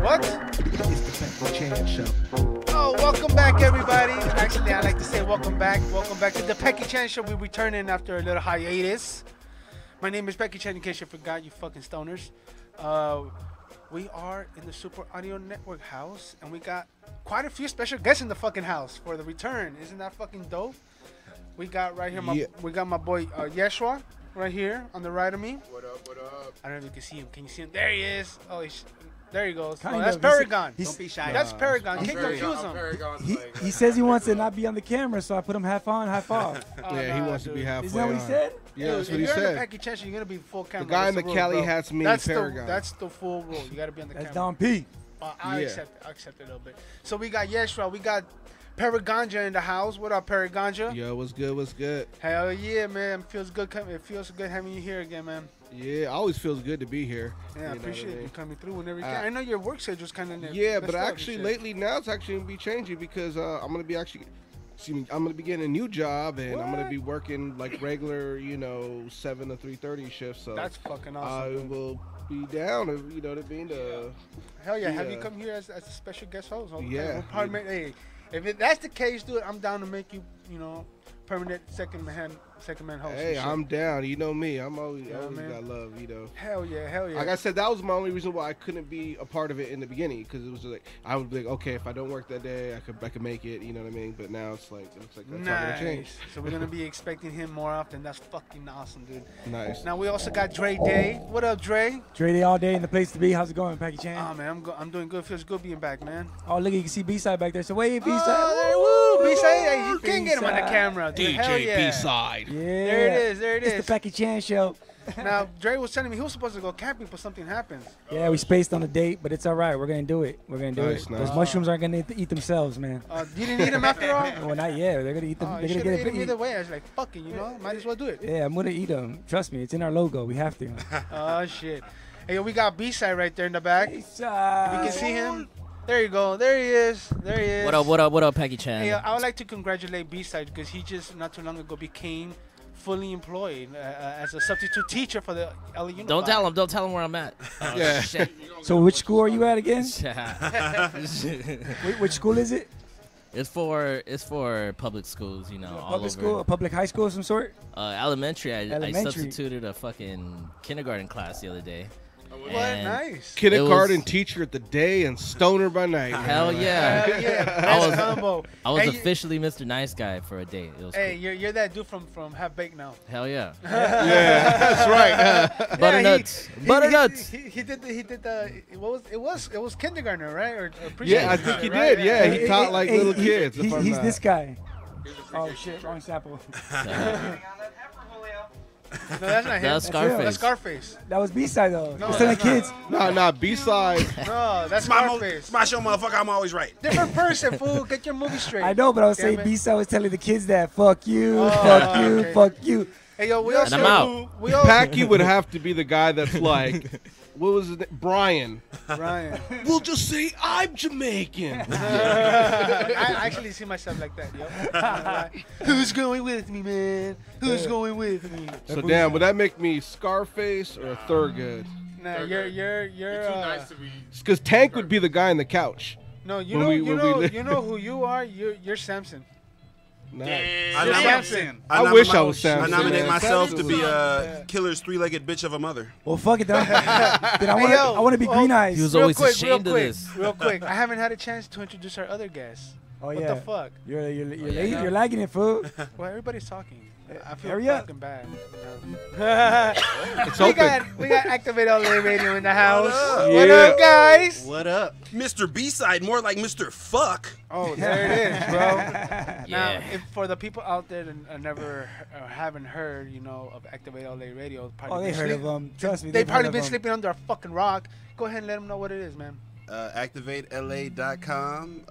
What? It's the Pecky Chan Show. Oh, welcome back, everybody. Actually, I like to say welcome back. Welcome back to the Pecky Chan Show. We're returning after a little hiatus. My name is Pecky Chan, in case you forgot, you fucking stoners. We are in the Super Audio Network house, and we got quite a few special guests in the fucking house for the return. Isn't that fucking dope? We got right here, we got my boy Yeshua right here on the right of me. What up, what up? I don't know if you can see him. Can you see him? There he is. Oh, there he goes. Kind Oh, that's of. Paragon. Don't be shy. That's Paragon. Can't confuse him. He says he wants to not be on the camera, so I put him half on, half off. Oh, Yeah, he nah, wants to be dude. halfway. Is that what he on. said? Yeah, that's what If he you're in the said. Pecky Chan Show, you're gonna be full camera. The guy in the That's rule, Cali bro. hats me, That's Paragon. That's the full rule. You gotta be on the That's camera. Don P. I Yeah. accept it. I accept it a little bit. So we got Yeshua. We got Paraganja in the house. What up, Paraganja? Yo, what's good? What's good? Hell yeah, man. Feels good. It feels good having you here again, man. Yeah, always feels good to be here. Yeah, I You know what appreciate mean? you coming through whenever you can. I know your work schedule's kind of Yeah, but actually lately now it's actually gonna be changing because I'm gonna be getting a new job and I'm gonna What? be working like regular, 7 to 3:30 shifts. So That's fucking I awesome. dude. will be down. You know what I mean? Hell yeah. Have you yeah. come here as a special guest host? Okay, Yeah. we'll probably hey, if that's the case, dude, I'm down to make you, permanent second man host. Hey, and shit. I'm down. You know me. I'm always, Yeah, always man. got love. Hell yeah, hell yeah. Like I said, that was my only reason why I couldn't be a part of it in the beginning because it was like I would be like, okay, if I don't work that day, I could make it. You know what I mean? But now it's like it looks like that's all gonna change. Nice. So we're gonna be expecting him more often. That's fucking awesome, dude. Nice. Now we also got Dre Day. What up, Dre? Dre Day all day in the place to be. How's it going, Pecky Chan? Oh man, I'm doing good. Feels good being back, man. Oh, look, you can see B-side back there. So wave B-side. Oh, there, woo, B-side. Hey, you can get him on the B-side. camera, dude. Hell yeah. B-side. Yeah. There it is. There it It's is. the Pecky Chan Show. Now Dre was telling me he was supposed to go camping, but something happened. Yeah, we spaced on the date, but it's all right. We're going to do it. We're going to do Nice, it. nice. Those mushrooms aren't going to eat themselves, man. You didn't eat him after all. Well, not yet. They're going to eat them. Oh, They're you going should to have get ate him it. either way. I was like, fucking, might as well do it. Yeah, I'm going to eat them. Trust me. It's in our logo. We have to. Oh shit. Hey, we got B-side right there in the back. You B-side. can see him. There you go. There he is. There he is. What up, Pecky Chan? Hey, I would like to congratulate B-side because he just not too long ago became fully employed as a substitute teacher for the LA Unified. Don't tell him where I'm at. Oh, Yeah. shit. So which school are you at again? Which school is it? It's for public schools, all Public over. school? A public high school of some sort? Elementary. I Elementary. substituted a fucking kindergarten class the other day. What? And Nice. Kindergarten It was- teacher at the day and stoner by night. Hell yeah. Hell yeah. I Best was- combo. I was Hey, officially Mr. Nice Guy for a day. It was Hey, you're that dude from Half Baked now. cool. Hell yeah. Yeah, that's right. Butternuts. Butternuts. He did the it was kindergarten, right? Or Yeah, I think he right? did. Yeah, he taught like little kids. if I'm He's not- this guy. Oh shit, wrong sample. No, that's not him. That's Scarface. That's Scarface. That was B-side though. No, It's telling that's not. kids. Nah, B-side. No, that's It's my Scarface. show, motherfucker. I'm always right. Different person, fool. Get your movie straight. I know, but I was Damn saying it. B-side was telling the kids that fuck you, Oh, fuck you, okay. fuck you. Hey, yo, we And also I'm out. we all Packy would have to be the guy that's like, what was his name? Brian. Ryan. We'll just say I'm Jamaican. I actually see myself like that, yo. Who's going with me, man? Who's going with me? So damn, would that make me Scarface or Thurgood? Nah, you're You're too nice to be. Because Tank would be the guy in the couch. No, you When know, we- you when know, we li- you know who you are. You're Samson. Nice. You're nom- Samson. I wish I was I Samson. nominate man. myself to be Yeah. Killer's three-legged bitch of a mother. Well, fuck it, then I Hey, yo, want to be Green Eyes. He was Real always quick, ashamed of this. Real quick. I haven't had a chance to introduce our other guests. Oh What yeah. the fuck? You're lagging it, fool. Well, everybody's talking. I feel Hurry up. fucking bad. It's we open. got Activate LA Radio in the house. up? What Yeah. up, guys? What up? Mr. B-side, more like Mr. Fuck. Oh, there it is, bro. Now, Yeah. if for the people out there that never haven't heard, of Activate LA Radio, probably Oh, they been heard of sleep- them. Trust me. They they've probably heard been of 'em. sleeping under a fucking rock. Go ahead and let them know what it is, man. ActivateLA.com.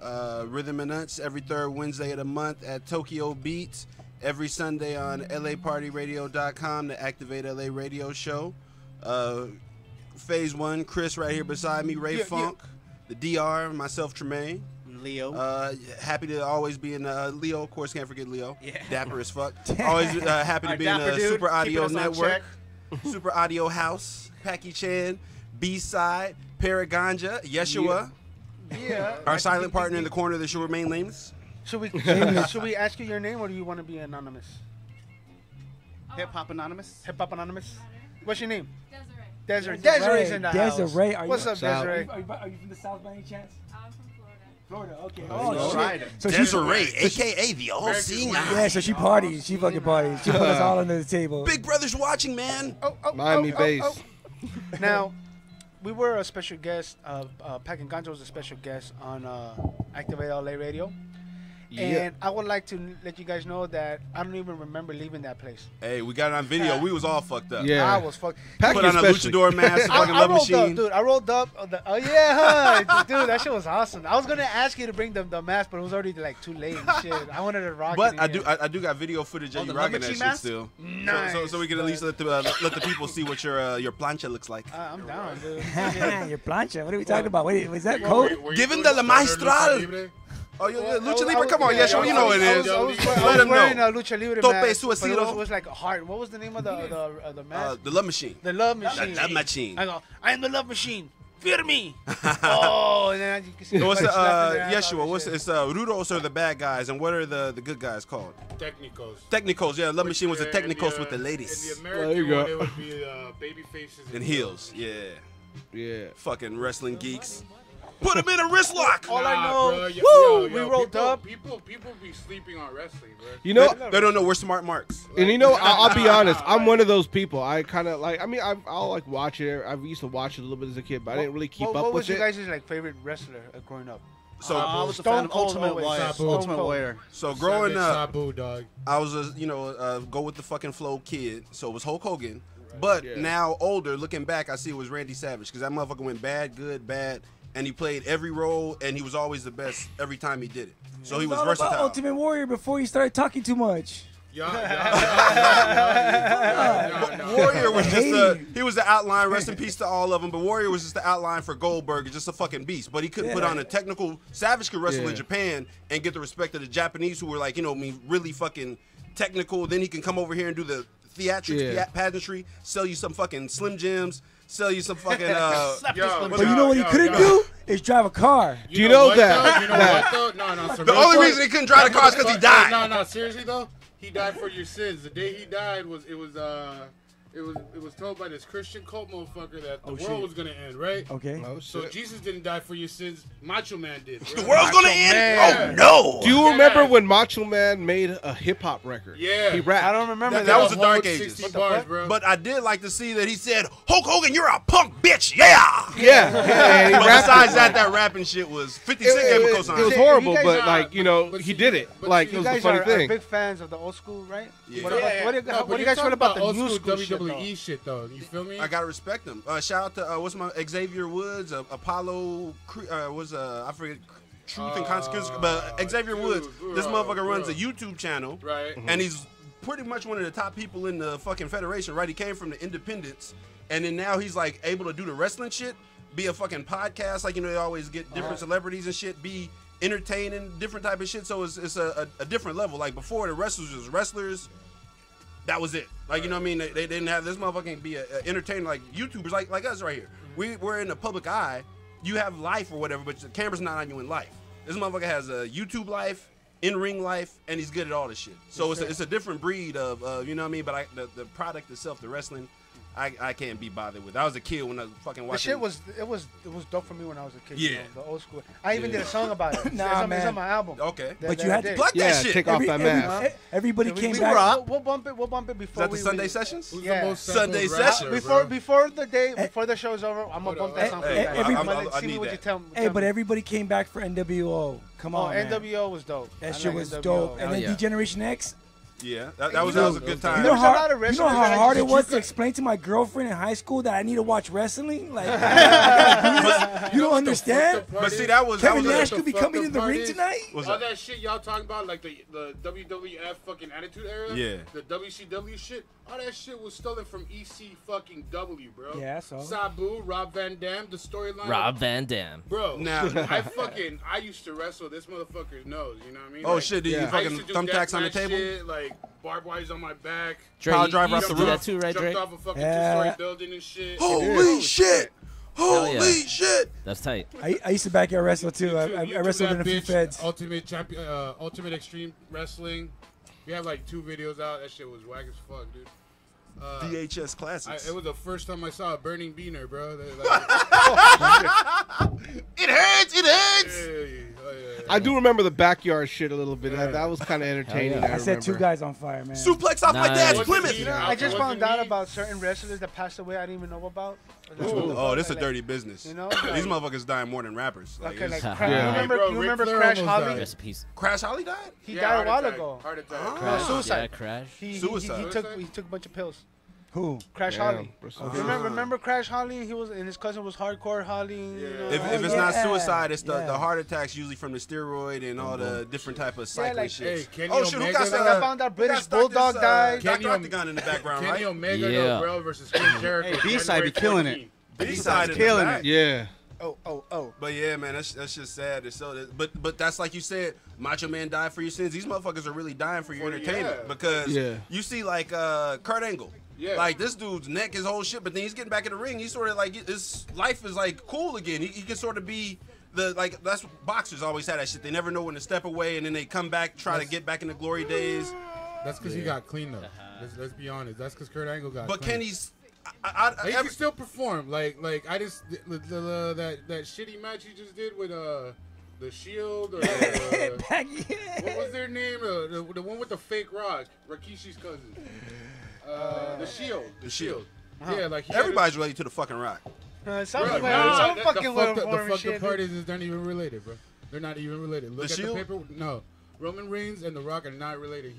Rhythm and Nuts every third Wednesday of the month at Tokyo Beats. Every Sunday on LAPartyRadio.com, the Activate LA Radio Show. Phase 1, Chris right here beside me, Ray Yeah, Funk, the DR, myself, Tremaine. Leo. Happy to always be in Leo, of course, can't forget Leo. Yeah. Dapper as fuck. Always happy to Our be in dapper dude, Super keeping Audio us on Network, check. Super Audio House, Packy Chan, B-Side, Paragon, Yeshua, Yeah. our silent partner in the corner that should remain nameless. Should we ask you your name, or do you want to be anonymous? Hip Hop Anonymous. Hip Hop Anonymous. What's your name? Desiree. Desiree's in the house. Desiree, are you- What's up, South. Desiree? Are you from the South by any chance? I'm from Florida. Florida, okay. Oh, shit. right. So she, Desiree, a.k.a. the all-seeing eye. yeah, so she parties. She fucking parties. She put us all under the table. Big Brother's watching, man. Miami bass. Now, we were a special guest. Packing Ganjo was a special guest on Activate LA Radio. And I would like to let you guys know that I don't even remember leaving that place. Hey, we got it on video. We was all fucked up. Yeah. I was fucked. Put on a luchador mask, fucking I love rolled machine. up, dude. I rolled up. Oh yeah, huh? Dude, that shit was awesome. I was gonna ask you to bring the mask, but it was already like too late and shit. I wanted to rock But it. I do got video footage of you the rocking love that machine shit mask? still. Nice. So we can at least let the people see what your plancha looks like. I'm down, dude. Your plancha. What are we talking about? Wait, was that code? Give him the maestral. Oh, yeah, Lucha Libre, come on, Yeshua, you know what it is. I was Let him wearing know. a Lucha Libre Tope mask, but suicero. it was like a heart. What was the name of the mask? The love machine. The Love Machine. The Love Machine. I go, I am the Love Machine. Fear me. Oh, and then you can see. So what's everybody slapping their ass Yeshua? off What's and it's Rudos are the bad guys, and what are the good guys called? Technicals. Technicals, yeah. Love Machine was the In technicals with the In ladies the American There you go. one, it would be baby faces and heels. Yeah, Yeah. fucking wrestling geeks. Put him in a wrist lock. All I know, bro, woo, we rolled people, up. People be sleeping on wrestling, bro. You know, They don't know we're smart marks. and you know, I'll be honest. I'm one of those people. I kind of like. I mean, I'll like watch it. I used to watch it a little bit as a kid, but I didn't really keep what up was with your it. guys' like favorite wrestler growing up? So I was a Stone fan of Cold Ultimate always. Warrior. Stone Ultimate Cold. Warrior. So growing up, Sabu, dog. I was a go with the fucking flow kid. So it was Hulk Hogan. But Yeah. now older, looking back, I see it was Randy Savage because that motherfucker went bad, good, bad, and he played every role, and he was always the best every time he did it. So he was It's all about versatile. Ultimate Warrior before you started talking too much. Warrior was just Hey. he was the outline. Rest in peace to all of them. But Warrior was just the outline for Goldberg. Just a fucking beast. But he couldn't put Yeah. on a technical. Savage could wrestle Yeah. in Japan and get the respect of the Japanese who were like, really fucking technical. Then he can come over here and do the theatrics, Yeah. pageantry, sell you some fucking Slim Jims, sell you some fucking. But you know what he couldn't do? Is drive a car. Do you know what, that- though? You know that- what, though? No, The only reason he couldn't drive the car is because he died. No, seriously though, he died for your sins. The day he died was it was told by this Christian cult motherfucker that the world was gonna end, right? Okay. Oh, So shit. Jesus didn't die for your sins. Macho Man did. Bro. The world's gonna end. Oh no! Do you remember when Macho Man made a hip hop record? Yeah. He rapped. I don't remember That that. was the Dark Whole Ages. 60 bars, bro. But I did like to see that he said, "Hulk Hogan, you're a punk bitch." Yeah. Yeah. He But rapped besides it. that rapping shit was 50 Cent gave a It cosign. was horrible, You guys but are- like but he see- did it. but Like see, it You was a guys funny are thing. big fans of the old school, right? Yeah. What, about, what, do you- No, what but do you you're guys feel talking about the old new school school shit, WWE though? shit, though? You feel me? I gotta respect them. Shout out to what's my Xavier Woods, Apollo I forget Truth and Consequences, but Xavier dude, Woods. This bro, motherfucker runs bro. a YouTube channel, Right. and he's pretty much one of the top people in the fucking federation. Right? He came from the independents, and then now he's like able to do the wrestling shit, be a fucking podcast, like they always get different celebrities and shit, be entertaining, different type of shit. So it's a different level. Like before, the wrestlers was wrestlers. That was it. Like, you know what I mean? They didn't have this motherfucking be a entertainer like YouTubers like us right here. We're in the public eye. You have life or whatever, but the camera's not on you in life. This motherfucker has a YouTube life, in-ring life, and he's good at all this shit. So it's a different breed of, you know what I mean? But the product itself, the wrestling, I can't be bothered with. I was a kid when I was fucking The watching. shit was it was dope for me when I was a kid. Yeah. You know, the old school. I even did a song about it. Nah, It's man. on my album. Okay. But you had to Plug Yeah, that shit. take off that mask. Everybody We- came we- back. We'll bump it. We'll bump it Is before that the we Sunday we- sessions? Who's Yeah. the most Sunday sampled rapper, session. Before the day before the show's over, I'm gonna bump that song for you hey, guys. everybody- I'm gonna I see need what you that. tell me. Hey, but everybody came back for NWO. Come Oh, on, man. NWO was dope. That I shit like was NWO. dope. And Oh, then yeah. D-Generation X. Yeah, that was a good time. You There know was a lot of how wrestlers that I hard it just- was to explain to my girlfriend in high school that I need to watch wrestling? Like, I gotta do this? You don't understand? But see, that was Kevin a- Nash the could be fucked coming up in the part ring is- tonight? What's All that? that shit y'all talking about, like the WWF fucking Attitude Era, Yeah. the WCW shit, all that shit was stolen from EC fucking W, bro. Yeah, I saw it. Sabu, Rob Van Dam, the storyline. Rob Van Dam. Bro, Now- I used to wrestle this motherfucker's nose, you know what I mean? Oh Like, shit! Did you Yeah. I fucking used to do thumbtacks on the deathmatch table? shit, like barbed wires on my back. Dre, Power you driver off used the to do roof. that too, right, Jumped Dre? off a fucking Yeah. two-story building and shit. Holy shit! Hell yeah. Holy shit! That's tight. I used to backyard wrestle too. I YouTube wrestled that in a few bitch, feds. Ultimate Extreme Wrestling. We have like 2 videos out. That shit was whack as fuck, dude. VHS classics. It was the first time I saw a burning beaner, bro. It hurts. It hurts. I do remember the backyard shit a little bit. That was kind of entertaining. yeah. I set 2 guys on fire, man. Suplex off my Nice. dad's What's Plymouth. the- You know, I just Wasn't found out me. about certain wrestlers that passed away I didn't even know about. Oh, this is a dirty business. You know, These motherfuckers dying more than rappers. Like, Okay, like it's- Crash, Yeah. you remember, Bro, you Ric remember Flair Crash almost Holly? died. Rest in peace. Crash Holly died? He died a while ago. Heart attack. Oh. No, suicide. Yeah, Crash. He Suicide. he took a bunch of pills. Who? Crash Damn. Holly. Okay. Remember Crash Holly? He was, and his cousin was Hardcore Holly. You know? If it's yeah. not suicide, it's Yeah. the heart attacks usually from the steroid and all the different type of cycling like- shit. Hey, Kenny Oh shit, who Omega, got like, I found out British Bulldog died. Kenny Dr. Octagon in the background, Kenny right? Omega, Yeah. no, bro, versus Chris Jericho. Hey, B-side January be killing 14th. it. B-side in the killing back. it. Yeah. Oh. But yeah, man, that's just sad. It's so, but that's like you said, Macho Man died for your sins. These motherfuckers are really dying for your entertainment because you see like Kurt Angle. Yeah. Like this dude's neck is whole shit, but then he's getting back in the ring. He's sort of like his life is like cool again. He can sort of be that's what boxers always had that shit. They never know when to step away, and then they come back, try to get back in the glory days. That's because he got clean though. Let's be honest. That's because Kurt Angle got But clean. Kenny's, He can still perform. Like I just that shitty match he just did with the Shield or what was their name? The one with the fake rock, Rikishi's cousin. The Shield. The Shield. Yeah, like he had everybody's related to the fucking Rock. Some Bro, fucking the little fucked form up shit. part is they're not even related, bro. They're not even related. Look The at Shield? the paper. No. Roman Reigns and The Rock are not related.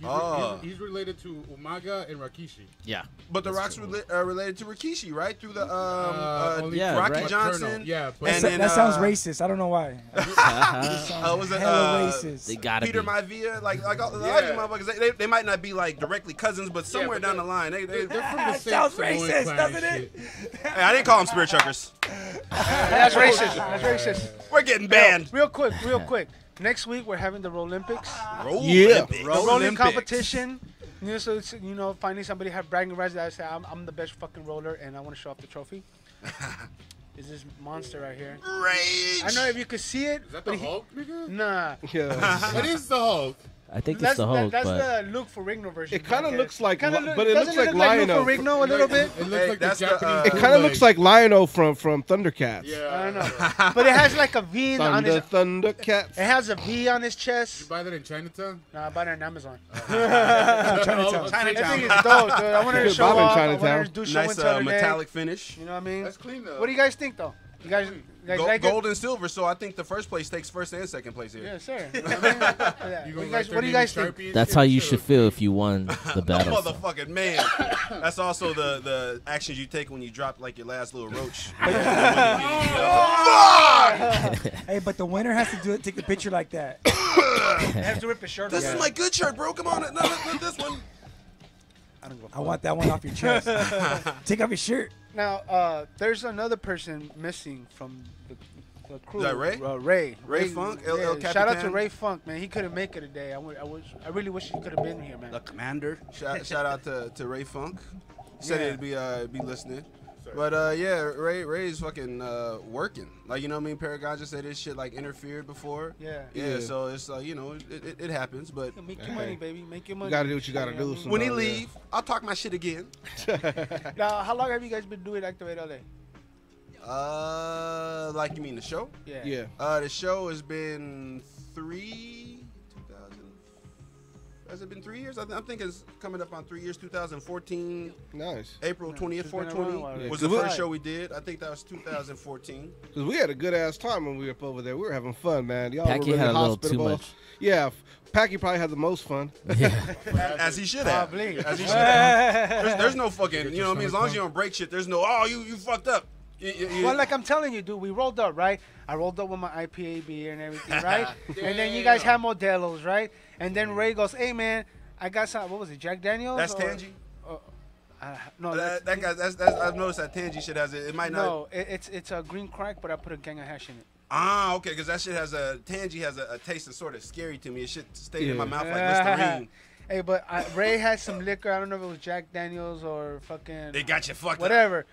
He's related to Umaga and Rikishi. Yeah. But the Rock's related to Rikishi, right? Through the only yeah, Rocky right. Johnson. Yeah, but And then, that sounds racist. I don't know why. was it Hella racist. They gotta Peter be. Maivia? Like all these Yeah. motherfuckers, they might not be like directly cousins, but somewhere but down the line, they they're from the That same sounds Samoan racist, clan doesn't and it? shit. Hey, I didn't call them spirit chuckers. That's racist. That's racist. We're getting banned. Real quick. Next week we're having the Olympics, Yeah. the rolling competition. You know, so it's, finally somebody have bragging rights that I say I'm the best fucking roller and I want to show off the trophy. Is this monster right here? Rage. I don't know if you could see it, Is that but the Hulk, nigga? nah. Yeah. That is the Hulk. I think That's it's the Hulk, that's but the Luke Ferrigno version. It kind of okay? looks like, Kinda but it looks doesn't like Luke Lion-O. Ferrigno a little bit. It looks Hey, like the that's the, Japanese. It kind of looks like Lion-O from Thundercats. Yeah. I don't know, but it has like a V on his. Thundercats. It has a V on his You chest. buy that in Chinatown? Nah, I bought it on Amazon. Chinatown. I think it's dope, dude. I wanted to Good show Bob in off. I Chinatown. wanted to do show and Nice tell today. metallic finish. You know what I mean? That's clean though. What do you guys think, though? You guys like it? Gold and silver, so I think the first place takes first and second place here. Yes, sir. You know what I mean? Yeah. You What gonna do you write guys, their what do you name guys in think? Sharpie and that's shit? how you Sure. should feel if you won the battle. so. Motherfucking man. That's also the actions you take when you drop like your last little roach. Hey, but the winner has to do it. Take the picture like that. It has to rip his shirt off. This is my good shirt, bro. Come on, no, this one. I don't go. I want that one off your chest. Take off your shirt. Now, there's another person missing from the crew. Is that Ray? Ray Funk? El Shout out to Capitan? Ray Funk, man. He couldn't make it today. I really wish he could have been here, man. The commander. Shout out to Ray Funk. Said Yeah. he'd be listening. But yeah, Ray's fucking working. Like, you know what I mean? Paragon just said his shit like interfered before. Yeah. Yeah, so it's it happens. But Make your money, baby. Make your money. You gotta do what you gotta do. know when he sometimes, yeah. leave, I'll talk my shit again. Now, how long have you guys been doing Activate LA? Like you mean the show? Yeah. The show has been 2000. Has it been 3 years? I'm thinking it's coming up on 3 years. 2014, Nice. April 20th, It's been a 420 while, yeah. was the Cause first we- show we did. I think that was 2014. Because we had a good ass time when we were up over there. We were having fun, man. Y'all Packy were really had a little too hospitable. much. Yeah. Packy probably had the most fun. As he should have. Probably. As he should have. There's no fucking, you know what I mean? As long as you don't break shit, there's no, you fucked up. Well, like I'm telling you, dude, we rolled up, right? I rolled up with my IPA beer and everything, right? And then you guys had Modelo's, right? And then Ray goes, "Hey, man, I got some. What was it, Jack Daniels?" That's or- Tangy. No, That guy, that's I've noticed that Tangy shit has it. It might not. no, it's a green crack, but I put a gang of hash in it. Ah, okay, because that shit has Tangy has a taste that's sort of scary to me. It shit stayed in my Yeah. mouth like Listerine. Hey, but Ray had some liquor. I don't know if it was Jack Daniels or fucking It got you fucked up. whatever.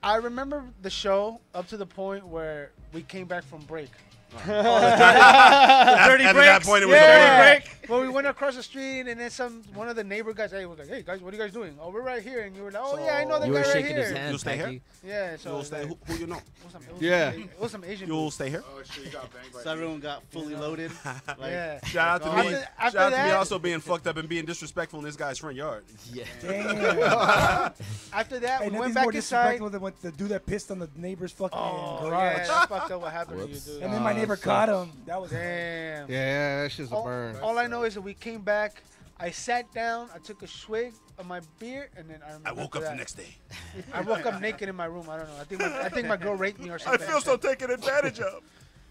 I remember the show up to the point where we came back from break. At that point, it was a Yeah. blur. Well, we went across the street, and then one of the neighbor guys was like, "Hey guys, what are you guys doing?" "Oh, we're right here." And you were like, "Oh yeah, I know the You guy were right shaking here." his hand. You'll stay here? Becky. Yeah, so You'll stay. Who you know? It was some Asian. You'll dude. stay here. Oh shit, you got banged by So everyone got fully loaded. Like, Yeah. Shout out to me. After Shout out to me that- also being fucked up and being disrespectful in this guy's front yard. Yeah. Damn. After that, Hey, we nothing's went more back inside. disrespectful than the dude that pissed on the neighbor's fucking Oh, garage. yeah, that's fucked up what happened Whoops. to you, dude. And then my neighbor caught him. That was Damn. Yeah, that shit's a burn. All I know is that we came back. I sat down. I took a swig of my beer, and then I remember I woke after up that, the next day. I woke up naked in my room. I don't know. I think my girl raped me or I something. feel so taken advantage of.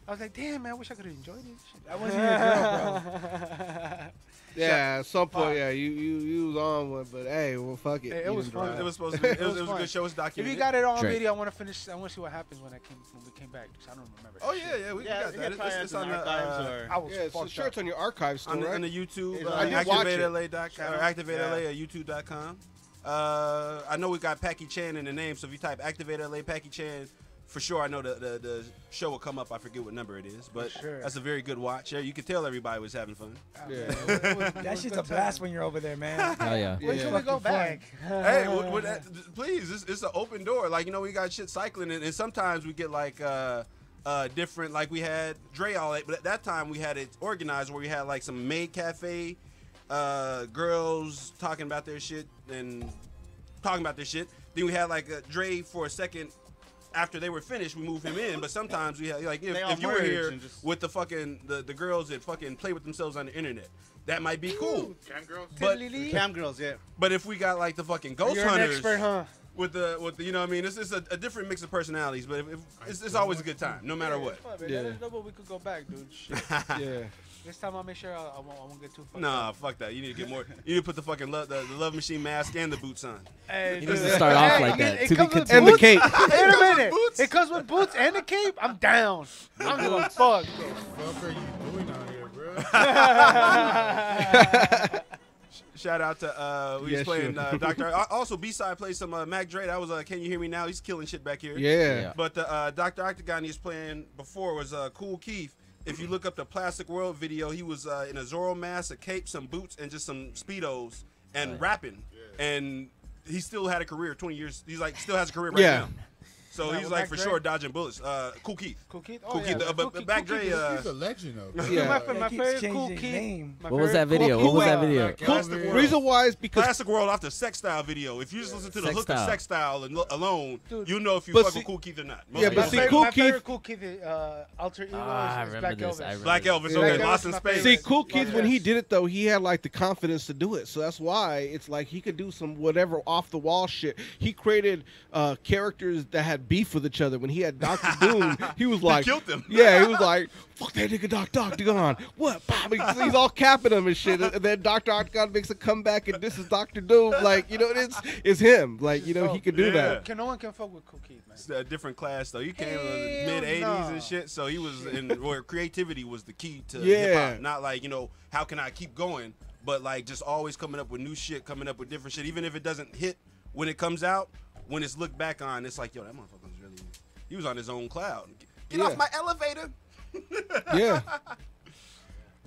I was like, damn man, I wish I could have enjoyed this shit. That wasn't your girl, bro. Yeah, at some point, yeah, you was on one, but hey, well, fuck it. Hey, it You was didn't fun. drive. It was supposed to be. It was a fun. good show. It's If documented. you got it all on Drake. video, I want to finish. I want to see what happens when we came back. 'Cause I don't remember. Oh yeah, we yeah, got yeah, that. probably It's has on some the archives or. I was Yeah, so fucked sure, up. it's on your archive still, on right? the YouTube. I did watch it. ActivateLA.com or ActivateLA at YouTube.com. I know we got Packy Chan in the name, so if you type ActivateLA Packy Chan, for sure I know the show will come up. I forget what number it is, but sure. that's a very good watch. Yeah, you could tell everybody was having fun. Yeah. That shit's a blast when you're over there, man. Oh yeah. When should we go Fucking fun. back? Hey, please, it's an open door. Like, we got shit cycling, and sometimes we get like different. Like we had Dre all that, but at that time we had it organized where we had like some maid cafe, girls talking about their shit and talking about their shit. Then we had like Dre for a second. After they were finished, we moved him in. But sometimes we had like They all if you were merge here and just- with the fucking the girls that fucking play with themselves on the internet, that might be cool. Cam girls. But Cam girls, yeah. but if we got like the fucking ghost You're an hunters expert, huh? with the you know what I mean, it's a different mix of personalities. But if it's always a good time, no matter what. Fun, man. Yeah. Let us know when we could go back, dude. Shit. Yeah. This time I'll make sure I won't get too fucked Nah, up. fuck that. You need to get more. You need to put the fucking the love machine mask and the boots on. Hey, He needs dude. to start off Hey, like that. It To be comes with continued. And the boots? cape. Wait a minute. Boots? It comes with boots and the cape? I'm down. I'm gonna fuck. What are you doing out here, bro? Shout out to we was Yes, playing sure. Dr. Also B-side played some Mac Dre. That was Can You Hear Me Now? He's killing shit back here. Yeah. But Dr. Octagon he was playing before was Cool Keith. If you look up the Plastic World video, he was in a Zorro mask, a cape, some boots, and just some Speedos and rapping. And he still had a career 20 years. He's like still has a career right Yeah. now. So Now he's with like Mac for Dre? sure dodging bullets. Cool Keith. Cool Keith? Cool Keith. But Mac Dre. He's a legend, though. Yeah. My Yeah, he keeps favorite changing Cool his Keith. name. my What was favorite that video? Cool What was Keith, that video? Plastic World. Reason why is because Plastic World off the Sex Style video. If you just listen to the Sex hook of Style. Sex Style alone, Dude. you know if you But fuck see- with Cool Keith or not. Yeah, but Most see, people Cool my Keith- favorite Cool Keith alter ego I is remember Black this. Elvis. I remember Black Elvis, Yeah, okay, Black Lost Elvis in is my Space. see, favorite. Cool Keith, when Yes. he did it though, he had like the confidence to do it. So that's why it's like he could do some whatever off the wall shit. He created characters that had beef with each other. When he had Doctor Doom, he was like, killed them. Yeah, he was like, fuck that nigga, Doctor gone. What? Bob? He's all capping him and shit. And then Doctor Octagon makes a comeback, and this is Doctor Doom. Like, it's him. Like, he could do that. No one can fuck with Cool Keith, man. It's a different class though. He came in the Hell mid '80s no. and shit, so he was in where creativity was the key to Yeah. hip hop. Not like how can I keep going, but like just always coming up with new shit, coming up with different shit. Even if it doesn't hit when it comes out, when it's looked back on, it's like that motherfucker was really. He was on his own cloud. Get Yeah. off my elevator. Yeah.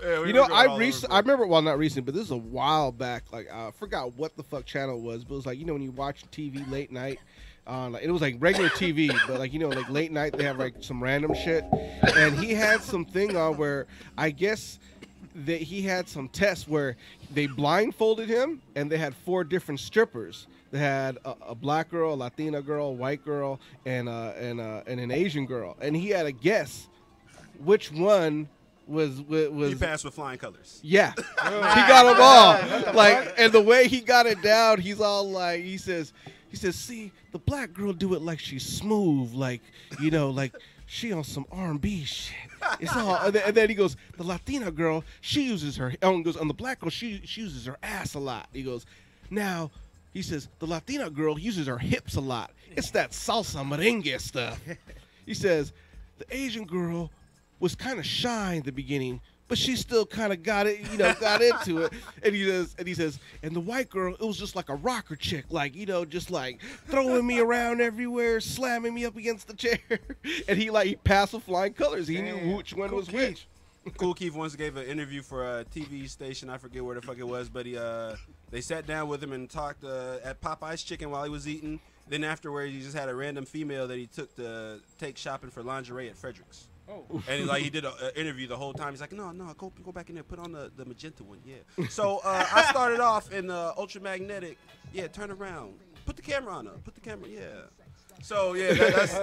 Yeah, we You know, were all over I remember, well, not recent, but this is a while back. Like, I forgot what the fuck channel it was, but it was like, when you watch TV late night, it was like regular TV, but like, like late night, they have like some random shit. And he had some thing on where I guess that he had some tests where they blindfolded him and they had 4 different strippers. They had a black girl, a Latina girl, a white girl, and an Asian girl. And he had to guess which one was He passed with flying colors. yeah, he got them all. Like, and the way he got it down, he's all like, he says, see, the black girl do it like she's smooth, like, like she on some R&B shit. It's all, and then he goes, the Latina girl, she uses her, and goes, on the black girl, she uses her ass a lot. He goes, now, he says, the Latina girl uses her hips a lot. It's that salsa merengue stuff. He says, the Asian girl was kind of shy in the beginning, but she still kind of got it, got into it. And he says, and the white girl, it was just like a rocker chick, like, just like throwing me around everywhere, slamming me up against the chair. And he passed with flying colors. He knew which one was which. Cool Keith once gave an interview for a TV station. I forget where the fuck it was, but they sat down with him and talked at Popeye's Chicken while he was eating. Then afterwards, he just had a random female that he took to take shopping for lingerie at Frederick's. Oh. And he did an interview the whole time. He's like, no, go back in there, put on the magenta one, yeah. So I started off in ultramagnetic. Yeah, turn around, put the camera on her, yeah. So yeah, that's.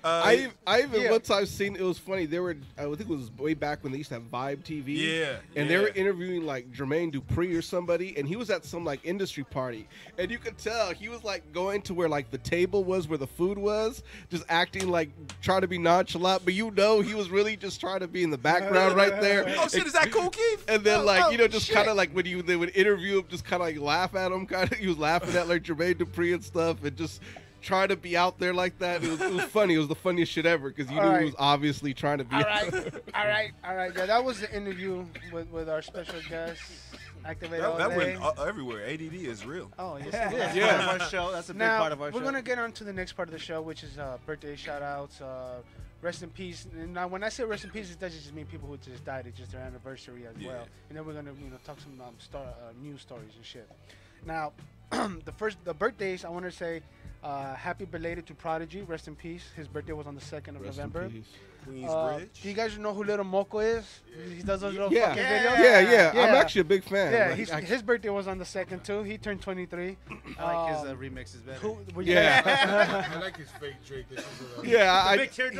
I even once I've seen it was funny. They were I think it was way back when they used to have Vibe TV. Yeah, and they were interviewing like Jermaine Dupri or somebody, and he was at some like industry party, and you could tell he was like going to where like the table was where the food was, just acting like trying to be nonchalant, but he was really just trying to be in the background right there. Oh shit, is that Cool Keith? And then just kind of like when they would interview him, just kind of like laugh at him, kind of he was laughing at like Jermaine Dupri and stuff, and just. Try to be out there like that. It was funny. It was the funniest shit ever because you knew he was obviously trying to be. All right. Yeah, that was the interview with our special guest. Activate all that day. went everywhere. ADD is real. Oh, yes, it is. Yeah. Part of our show. That's a big part of our show. We're gonna get on to the next part of the show, which is birthday shout-outs. Rest in peace. And now, when I say rest in peace, it doesn't just mean people who just died. It's just their anniversary as well. And then we're gonna talk some news stories and shit. Now, the birthdays I want to say. Happy belated to Prodigy. Rest in peace. His birthday was on the 2nd of November. Queensbridge. Do you guys know who Little Moco is? He does those little yeah. fucking videos. Yeah. I'm actually a big fan. Yeah, his birthday was on the 2nd too. He turned 23. I like his remixes better. I like his fake Drake.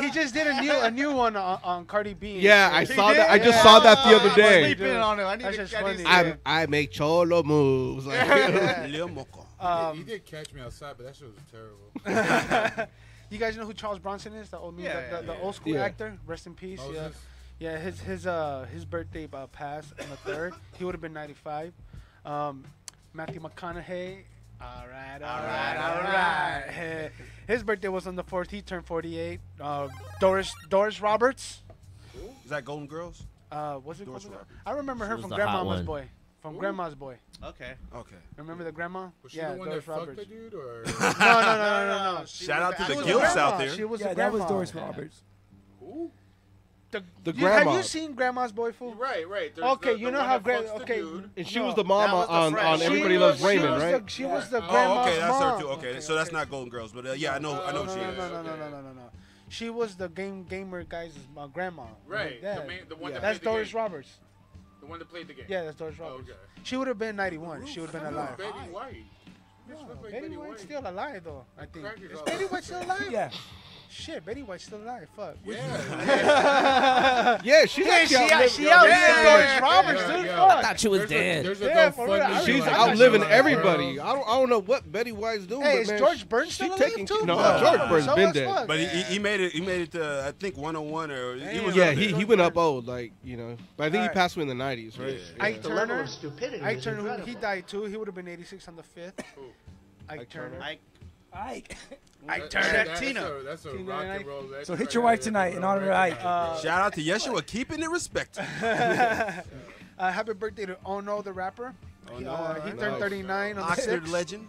He just did a new one on Cardi B. Yeah, I saw that. I just saw that the other day. Sleeping on it. I make cholo moves. Lil Moco. He did Catch Me Outside, but that shit was terrible. You guys know who Charles Bronson is? The old school actor. Rest in peace. Yeah. His birthday passed on the 3rd. He would have been 95. Matthew McConaughey. All right. His birthday was on the 4th. He turned 48. Doris Roberts. Is that Golden Girls? Was it Doris Golden Girls? Roberts. I remember her from Grandmama's Boy. Grandma's Boy. Okay. Remember the grandma? Was she the one Doris that Roberts. fucked the dude, or? No. Shout out to the Gilfs Gilfs out there. She was the that grandma. was Doris Roberts. Who? The grandma. Have you seen Grandma's Boy, fool? Right. Okay, you know how And she was the mama on Friend. Everybody Loves Raymond, right? She was the grandma's okay, that's mom. her too. Okay, so that's not Golden Girls, but I know who she is. No. She was the gamer guy's grandma. Right. Yeah. The one that That's played the Doris game. Roberts. The one that played the game. Yeah, that's Doris Roberts. Okay. She would have been 91. She would have been alive. Betty White. No, like Betty Betty White's White. still alive though. I think. Crackers Is all Betty over. White still alive? Yeah. Shit, Betty White's still alive. Fuck. Yeah. Yeah, she's actually She outlived Doris Roberts, dude. I Fuck. thought she was dead. There's Yeah, a for real. GoFundMe. She's I outliving thought everybody. I don't know what Betty White's doing. Hey, but, is man, George Burns still alive taking, too? No, Fuck. George Burns So been as dead. fuck. But he made it to I think 101 or he was Yeah, up there. he went up old, like But I think he Alright. passed away in the 90s, right? Yeah. Ike The level Turner. of stupidity Ike is Turner, incredible. he died too. He would have been 86 on the 5th. Ike Turner. Ike. Ike That's Turner. Tina. That's a Tina rock and and Ike. roll legend. So hit your wife tonight in honor of Ike. Shout out to Yeshua, keeping it respected. Happy birthday to Ono the rapper. He turned Nice. 39 on the Oxford 6th. legend.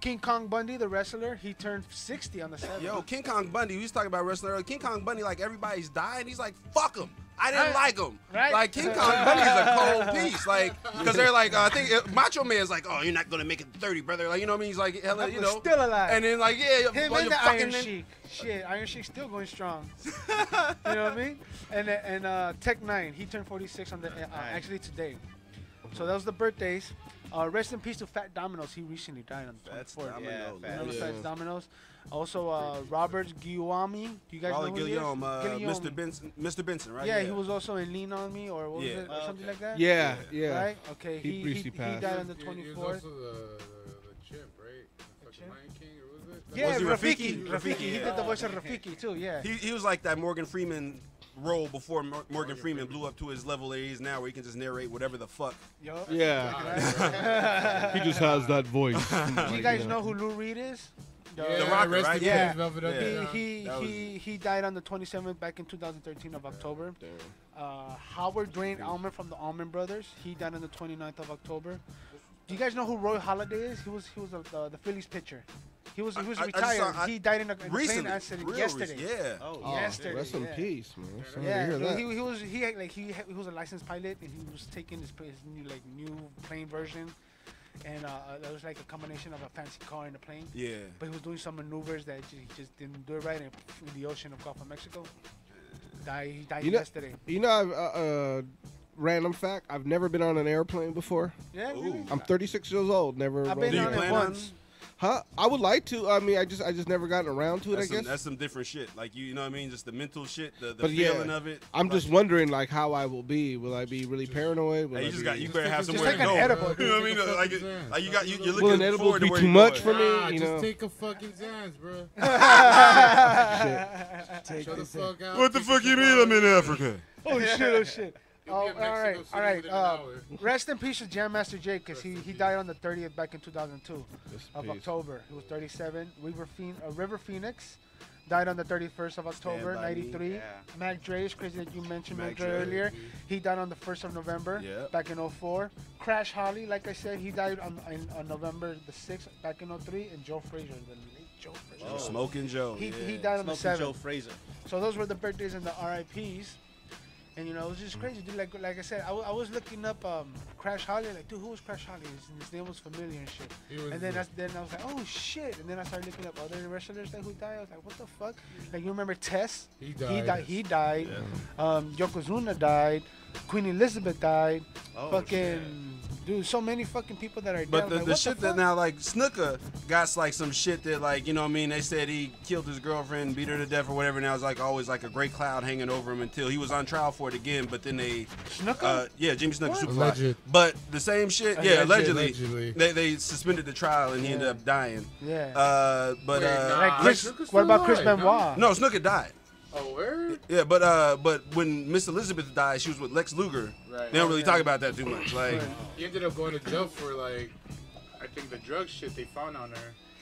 King Kong Bundy, the wrestler, he turned 60 on the 7th. Yo, King Kong Bundy, we was talking about wrestling earlier. King Kong Bundy, like everybody's died. He's like, fuck him. I didn't like him. Right. Like King Kong Bundy is a cold piece. Like, because they're like, I think Macho Man's like, oh, you're not gonna make it to 30, brother. Like, you know what I mean? He's like, hella, you know, still alive. And then like, yeah, Him well, and you're the Iron fucking. Sheik. Shit, Iron Sheik's still going strong. You know what I mean? And Tech 9, he turned 46 on the actually today. So that was the birthdays. Rest in peace to Fat Domino's. He recently died on the 24th. Remember Fat Domino's? Also, Robert Guillaume. Do you guys know who he is? Mr. Benson, right? Yeah, he was also in Lean on Me or what was it? Or something like that? Yeah. Right? Okay. He briefly He passed. died on the He was 24th. also the chimp, right? The fucking Lion King, or was it? Yeah, Was he Rafiki. Rafiki? He did the voice of Rafiki too, yeah. He was like that Morgan Freeman role before Morgan Freeman blew up to his level that he is now, where he can just narrate whatever the fuck. Yup. Yeah. He just has that voice. Do you guys know who Lou Reed is? The Rocker, rest right? in Yeah. peace, Velvet Underground. He died on the 27th back in 2013 of October. Howard Dwayne Allman from the Allman Brothers. He died on the 29th of October. Do you guys know who Roy Halladay is? He was the Phillies pitcher. He was retired. He died in a plane accident yesterday. Yesterday. Rest in peace, man. Sorry to Yeah, hear that. he was a licensed pilot and he was taking his new plane version, and that was like a combination of a fancy car and a plane. Yeah. But he was doing some maneuvers that he just didn't do it right, and in the ocean of Gulf of Mexico. He died yesterday. You know, random fact, I've never been on an airplane before. Yeah, really? I'm 36 years old. Never. I've been on it once. Huh? I would like to. I mean, I just never gotten around to it. I guess that's some different shit. Like you know what I mean? Just the mental shit, the but feeling of it. I'm just wondering, like, how I will be. Will I be really paranoid? Hey, you better have just somewhere to take go. an edible, You know what I mean? Like you're Will an looking edible forward to be where too you're much going. for me? You Just know. take a fucking Zans, bro. Take Shut the this fuck out. What the fuck you mean I'm in Africa? Oh shit! You'll be in all right. Mexico City within an hour. Rest in peace to Jam Master Jay, because he died on the 30th back in 2002 of peace. October. He was 37. River Phoenix died on the 31st of October, Stand by me. 93. Yeah. Mac Dre is crazy that you mentioned Mac Mac Dre Dre. earlier. He died on the 1st of November back in 04. Crash Holly, like I said, he died on November the 6th back in 03. And Joe Frazier, the late Joe Frazier. Smoking Joe. He died on the Smoking 7th. Joe Fraser. So those were the birthdays and the RIPs. And you know, it was just crazy, dude. Like I said, I was looking up Crash Holly. Like, dude, who was Crash Holly? His name was familiar and shit. And then I was like, oh shit. And then I started looking up other wrestlers that who died. I was like, what the fuck? Like, you remember Tess? He died. He died. Yeah. Yokozuna died. Queen Elizabeth died. Oh, fucking dude, so many fucking people that are dead. But Like, the what shit that fuck? now, like, Snuka got like some shit that, like, you know what I mean? They said he killed his girlfriend, beat her to death or whatever, and that was like always like a great cloud hanging over him until he was on trial for it again. But then they, Snuka? yeah, Jimmy Snuka, What? Superfly. Alleged. But the same shit, yeah, allegedly, Allegedly. they suspended the trial and he ended up dying. Yeah. But Wait, nah. Like Chris, Snuka's what still about Chris alive, Benoit? no, Snuka died. Oh, word? Yeah, but when Miss Elizabeth died, she was with Lex Luger. Right. They don't really talk about that too much. Like, He ended up going to jail for, like, I think the drug shit they found on her.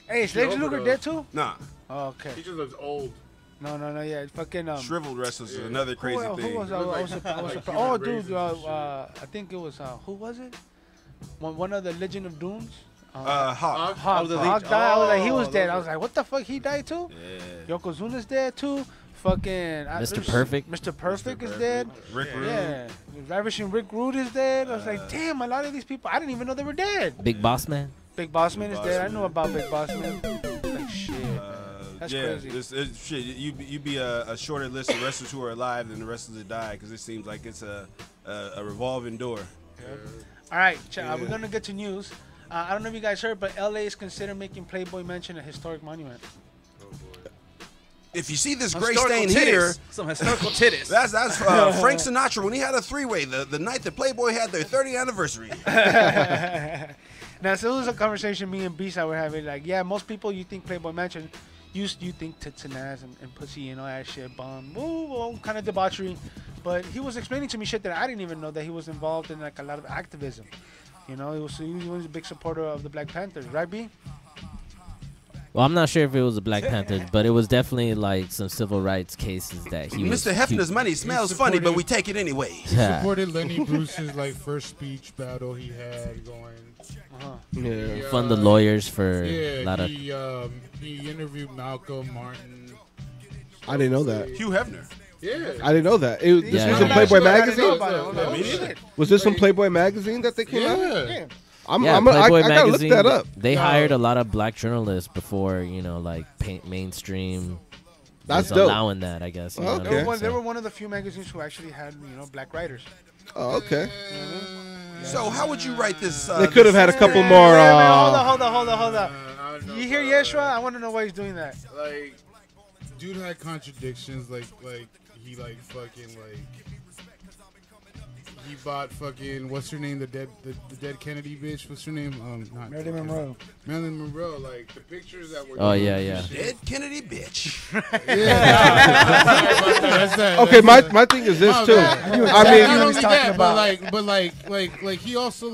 Hey, is Lex Luger dead too? nah, Oh, okay. He just looks old. No, yeah, fucking shriveled wrestlers is another crazy who thing. was Like oh, human dude, raisins and I think it was who was it? One of the Legend of Dooms. Hawk. Hawk the Hawk Legion. died. I was like, he was Oh, dead. I was like, what the fuck? He died too? Yeah. Yokozuna's dead too. Fucking Mr. Perfect. Mr. Perfect is dead. Rick Rude. Yeah, Ravishing Rick Rude is dead. I was like, damn, a lot of these people, I didn't even know they were dead. Big Boss Man. Big Boss Man is Boss dead. I Man. knew about Big Boss Man. Like shit. That's yeah, crazy. shit. You be a shorter list of wrestlers who are alive than the wrestlers that die because it seems like it's a revolving door. All right, we're gonna get to news. I don't know if you guys heard, but LA is considering making Playboy Mansion a historic monument. If you see this gray Historical stain here, titties. Some historical titties. that's Frank Sinatra when he had a three-way the night that Playboy had their 30th anniversary. Now, so it was a conversation me and B-Side were having. Like, yeah, most people you think Playboy Mansion, you think tits and ass and pussy and all that shit, bomb, woo, kind of debauchery. But he was explaining to me shit that I didn't even know, that he was involved in like a lot of activism. You know, he was a big supporter of the Black Panthers, right, B? Well, I'm not sure if it was the Black Panthers, but it was definitely like some civil rights cases that he was. Mr. Hefner's money smells funny, but we take it anyway. Yeah. Supported Lenny Bruce's, like, first speech battle he had going. Yeah. Fund the lawyers for a Yeah, lot of. he interviewed Malcolm Martin. I didn't know that. Hugh Hefner. Yeah. I didn't know that. This Yeah, was yeah. in Playboy I didn't know magazine. about it. I was like, oh, shit. Was this from Playboy magazine that they came out? Yeah. Yeah, I Playboy gotta look magazine. that up. They hired a lot of black journalists before, like mainstream. That's was dope. allowing that, I guess. You know what I Okay. mean? They were one of the few magazines who actually had, black writers. Oh, okay. So how would you write this? They could have had a couple Wait, more. wait, hold on. I don't know, You hear but, Yeshua? I want to know why he's doing that. Like, dude had contradictions. Like he fucking he bought fucking what's her name, the dead Kennedy bitch. What's her name? Not Marilyn Monroe. Marilyn Monroe. Like the pictures that were. Oh, yeah. Dead Kennedy bitch. Yeah. Okay, my thing is this too. I I mean, mean, not he's only talking that, about. but he also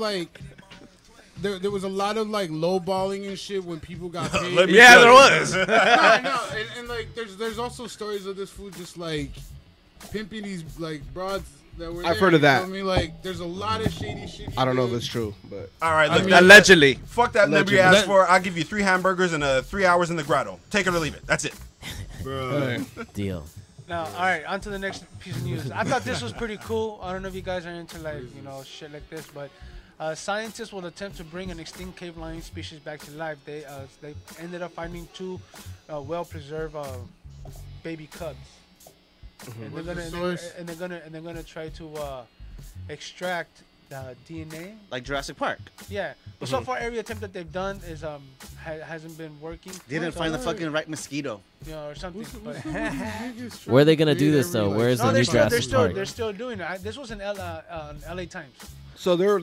there was a lot of like lowballing and shit when people got paid. Yeah, there was. no, and like there's also stories of this fool just like pimping these like broads that were. I've heard of that. I mean, like there's a lot of shady shit. I don't know if it's true, but All right, look, Allegedly. fuck that number you asked for. I'll give you 3 hamburgers and 3 hours in the grotto. Take it or leave it. That's it. Bro. Deal. Now, all right, on to the next piece of news. I thought this was pretty cool. I don't know if you guys are into like shit like this, but scientists will attempt to bring an extinct cave lion species back to life. They ended up finding 2 well-preserved baby cubs, and they're gonna try to extract DNA. Like Jurassic Park. Yeah, but so far every attempt that they've done is hasn't been working. They didn't find the fucking right mosquito. Or something. But Where are they gonna do this though? Where's the new Jurassic Park? They're still doing it. This was in LA Times. so they're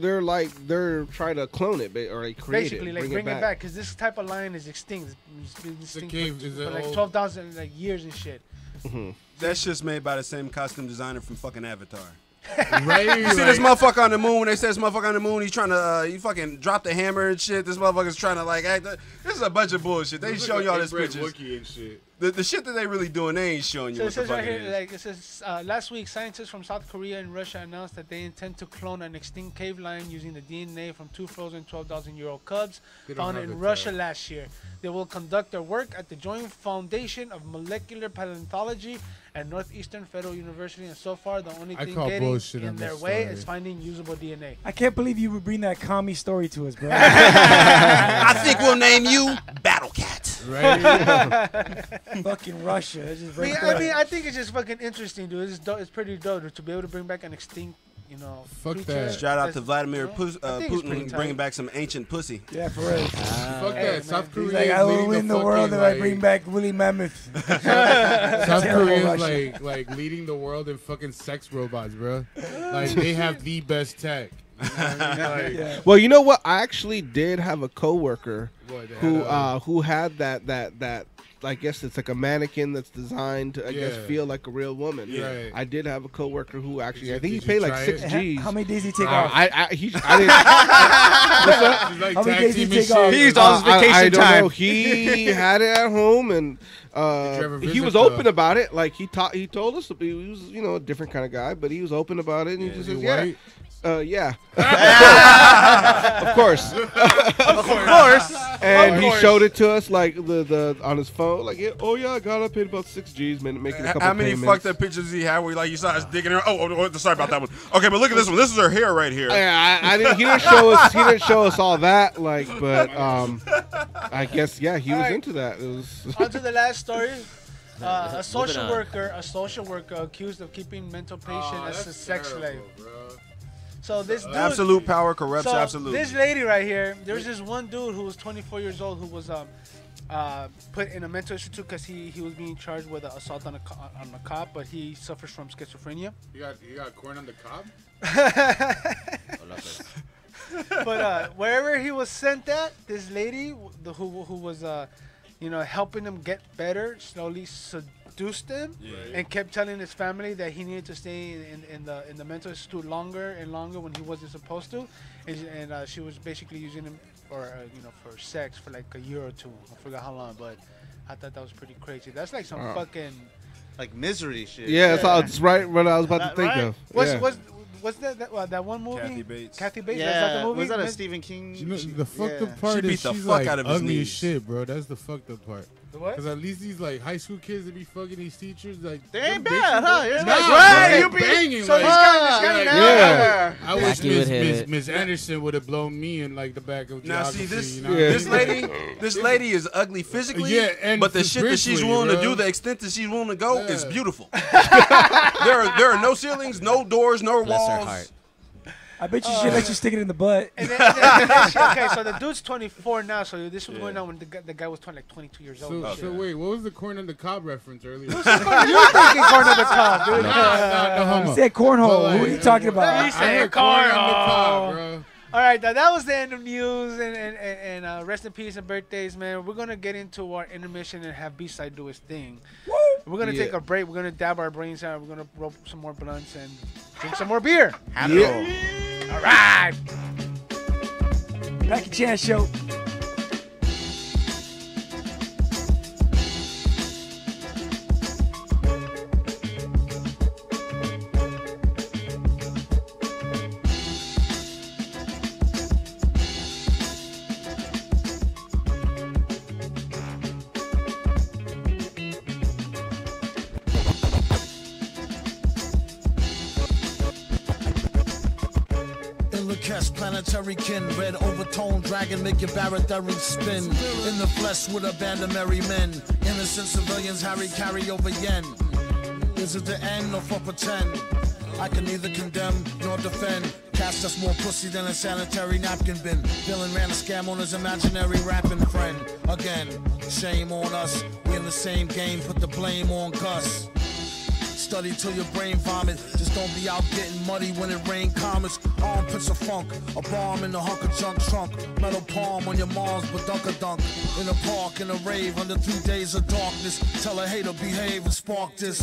trying to clone it or like create Basically, it, like bring it back because this type of lion is extinct. It's been extinct for like 12,000 like years and shit. That shit's made by the same costume designer from fucking Avatar. Right? You see this motherfucker on the moon? When they say this motherfucker on the moon, he's trying to he fucking drop the hammer and shit. This motherfucker's trying to like act. This is a bunch of bullshit. They show y'all this pictures. And shit. The shit that they really doing, they ain't showing you. So What it says the fuck right here, it is. like it says, last week, scientists from South Korea and Russia announced that they intend to clone an extinct cave lion using the DNA from 2 frozen 12,000-year-old cubs found in Russia last year. They will conduct their work at the Joint Foundation of Molecular Paleontology at Northeastern Federal University, and so far, the only thing getting in their way is finding usable DNA. I can't believe you would bring that commie story to us, bro. I think we'll name you Battle Cat. Right? Fucking Russia. It's just I think it's just fucking interesting, dude. It's dope. It's pretty dope to be able to bring back an extinct, Fuck creature. that. Shout out to Vladimir I think it's pretty Putin tight. bringing back some ancient pussy. Yeah, for real. Fuck Hey, that. South He's Korea. like, I will win the world if I bring back Willie Mammoth. South Terrible Korea Russia. is like leading the world in fucking sex robots, bro. Like they have the best tech. You know what I mean? Like, Yeah. Well, you know what? I actually did have a coworker what, they who had, who had that. I guess it's like a mannequin that's designed to, I guess, Yeah. feel like a real woman. Yeah. Right. I did have a coworker who actually, Did I think you he paid like try 6 it? G's. How many days did he take off? I didn't. She's like How many days tag did team he take off? shit. He used all his vacation I don't time. know. He had it at home, and you ever he visit was the- open about it. Like he told us he was, a different kind of guy, but he was open about it, and he just Is says, he "Yeah, white? yeah, of course." Of course. And Of he course. showed it to us like the on his phone, like, I got up, paid about 6 G's, man, making a couple How many payments. fucked up pictures he had where like you saw us digging her? Oh, sorry about that one. Okay, but look at this one. This is her hair right here. Yeah, I didn't. He didn't show us. He didn't show us all that. Like, but I guess he was Alright. into that. It was. On to the last story. A Moving social on. worker accused of keeping mental patient as a sex slave. Bro. So this dude, Absolute power corrupts so absolutely. this lady right here, there's this one dude who was 24 years old who was put in a mental institute because he was being charged with assault on a cop, but he suffers from schizophrenia. You got corn on the cob? But wherever he was sent at, this lady who was helping him get better slowly seduced him and kept telling his family that he needed to stay in the mental institute longer and longer when he wasn't supposed to, and she was basically using him for for sex for like a year or two. I forgot how long, but I thought that was pretty crazy. That's like some fucking Like misery shit. Yeah, it's right what I was about to think Right? of. what's that one movie? Kathy Bates. Kathy Bates. Yeah. Is that the movie? Was that a Stephen King? You know, the fucked Yeah. up part She beat is the she's fuck like out of his ugly as knees. shit, bro. That's the fucked up part. The what? Because at least these like high school kids that be fucking these teachers, like They ain't them bad, bitches, huh? bro. You're Nah, like, bro, right, they you be- banging. So like, this guy now. Yeah. I wish Jackie would hit it. Miss Anderson would have blown me in like the back of Now geography. see this you know? this lady is ugly physically, Yeah, and but the shit that she's spiritually, willing to bro. do, the extent that she's willing to go, is Yeah. beautiful. there are no ceilings, no doors, no Bless her walls. heart. I bet you should let you stick it in the butt. And then okay, so the dude's 24 now. So this was going on when the guy was 22 years old. So wait, what was the corn on the cob reference earlier? You thinking corn on the cob, dude? No homo. He said cornhole. But, Who are you talking about? He said heard corn on the cornhole. cob, bro. All right, that was the end of news, and rest in peace and birthdays, man. We're gonna get into our intermission and have B-side do his thing. We're gonna take a break. We're gonna dab our brains out. We're gonna roll some more blunts and drink some more beer. Yeah. All right. Becky Chan Show. Planetary kin, red overtone dragon, make your barotheric spin. In the flesh with a band of merry men. Innocent civilians, Harry carry over yen. Is it the end or for pretend? I can neither condemn nor defend. Cast us more pussy than a sanitary napkin bin. Villain ran a scam on his imaginary rapping friend. Again, shame on us. We in the same game, put the blame on Gus. Study till your brain vomit. Just don't be out getting muddy when it rain comets. Armpits of funk, a bomb in the hunk of junk trunk. Metal palm on your mom's badunka-dunk. In a park, in a rave, under 3 days of darkness. Tell a hater behave and spark this.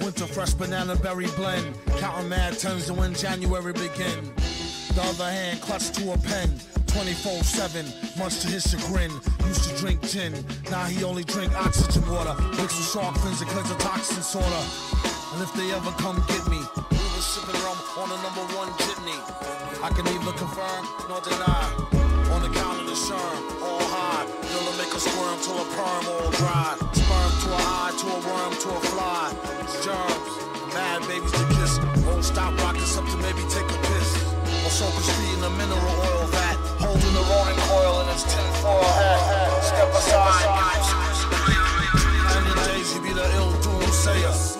Winter fresh banana berry blend. Counting mad turns to when January begin. The other hand clutched to a pen. 24/7, much to his chagrin. Used to drink gin, now he only drink oxygen water. Mixed with shark fins and cleanse a toxin sorta. And if they ever come get me, we was sipping rum on the #1 jitney. I can neither confirm nor deny. On the count of the sherm, all high. It'll make a squirm to a perm all dry. Sperm to a eye, to a worm, to a fly. It's germs, mad babies to kiss. Won't stop rocking something, maybe take a piss. Or soak a street in a mineral oil vat. Holding the rolling coil in its tinfoil hat. Step aside. And the daisy be the ill doomsayer.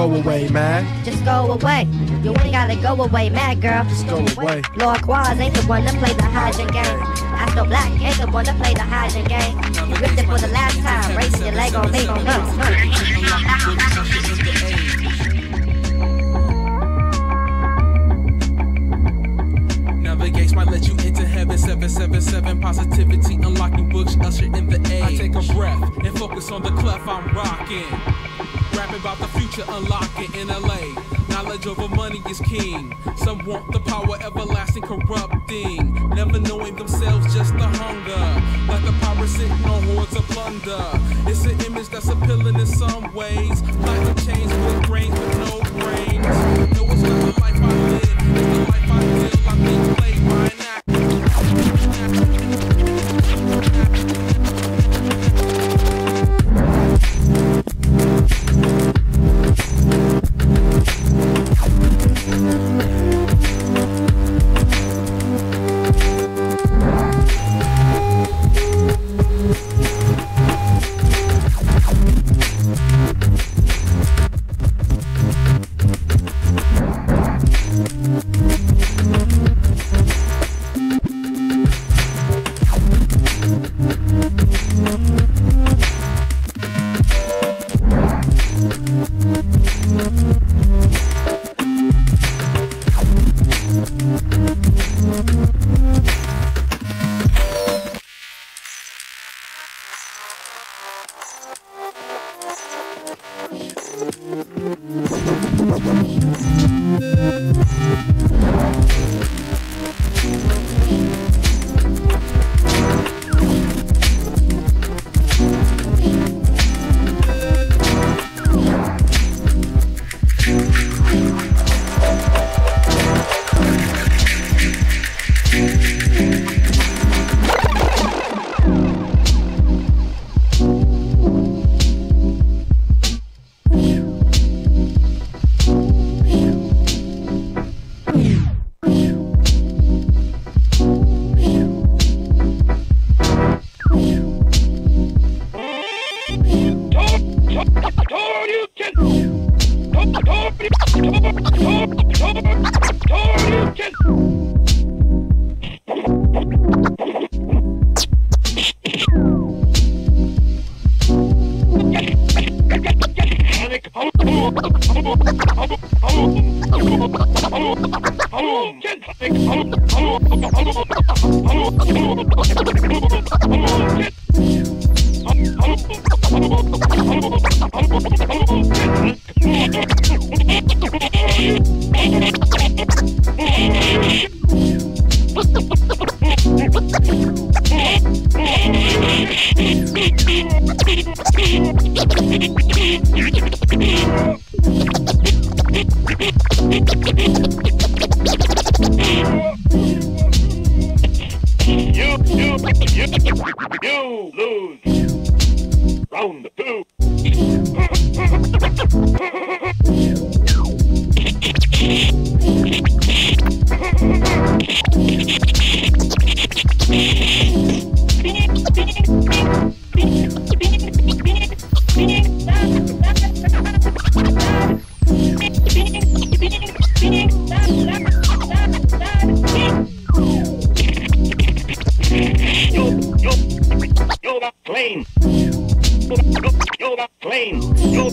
Go away, man. Just go away. You ain't gotta go away, mad girl. Just go away. Lord Quaz ain't the one to play the hiding game. Astro Black ain't the one to play the hiding game. You ripped it for the last time, raising your leg on me. Navigates might let you into heaven. 777 positivity, unlocking books, usher in the A. I take a breath and focus on the clef I'm rocking. Rapping about the future, unlocking in LA. Knowledge over money is king. Some want the power, everlasting, corrupting. Never knowing themselves, just the hunger. Like the power sitting on hordes of plunder. It's an image that's appealing in some ways. Life of change with brains with no brains. No, it's not the life I live. It's the life I live. I think played by an actor. You lose. Round two. You're clean. You're clean. You're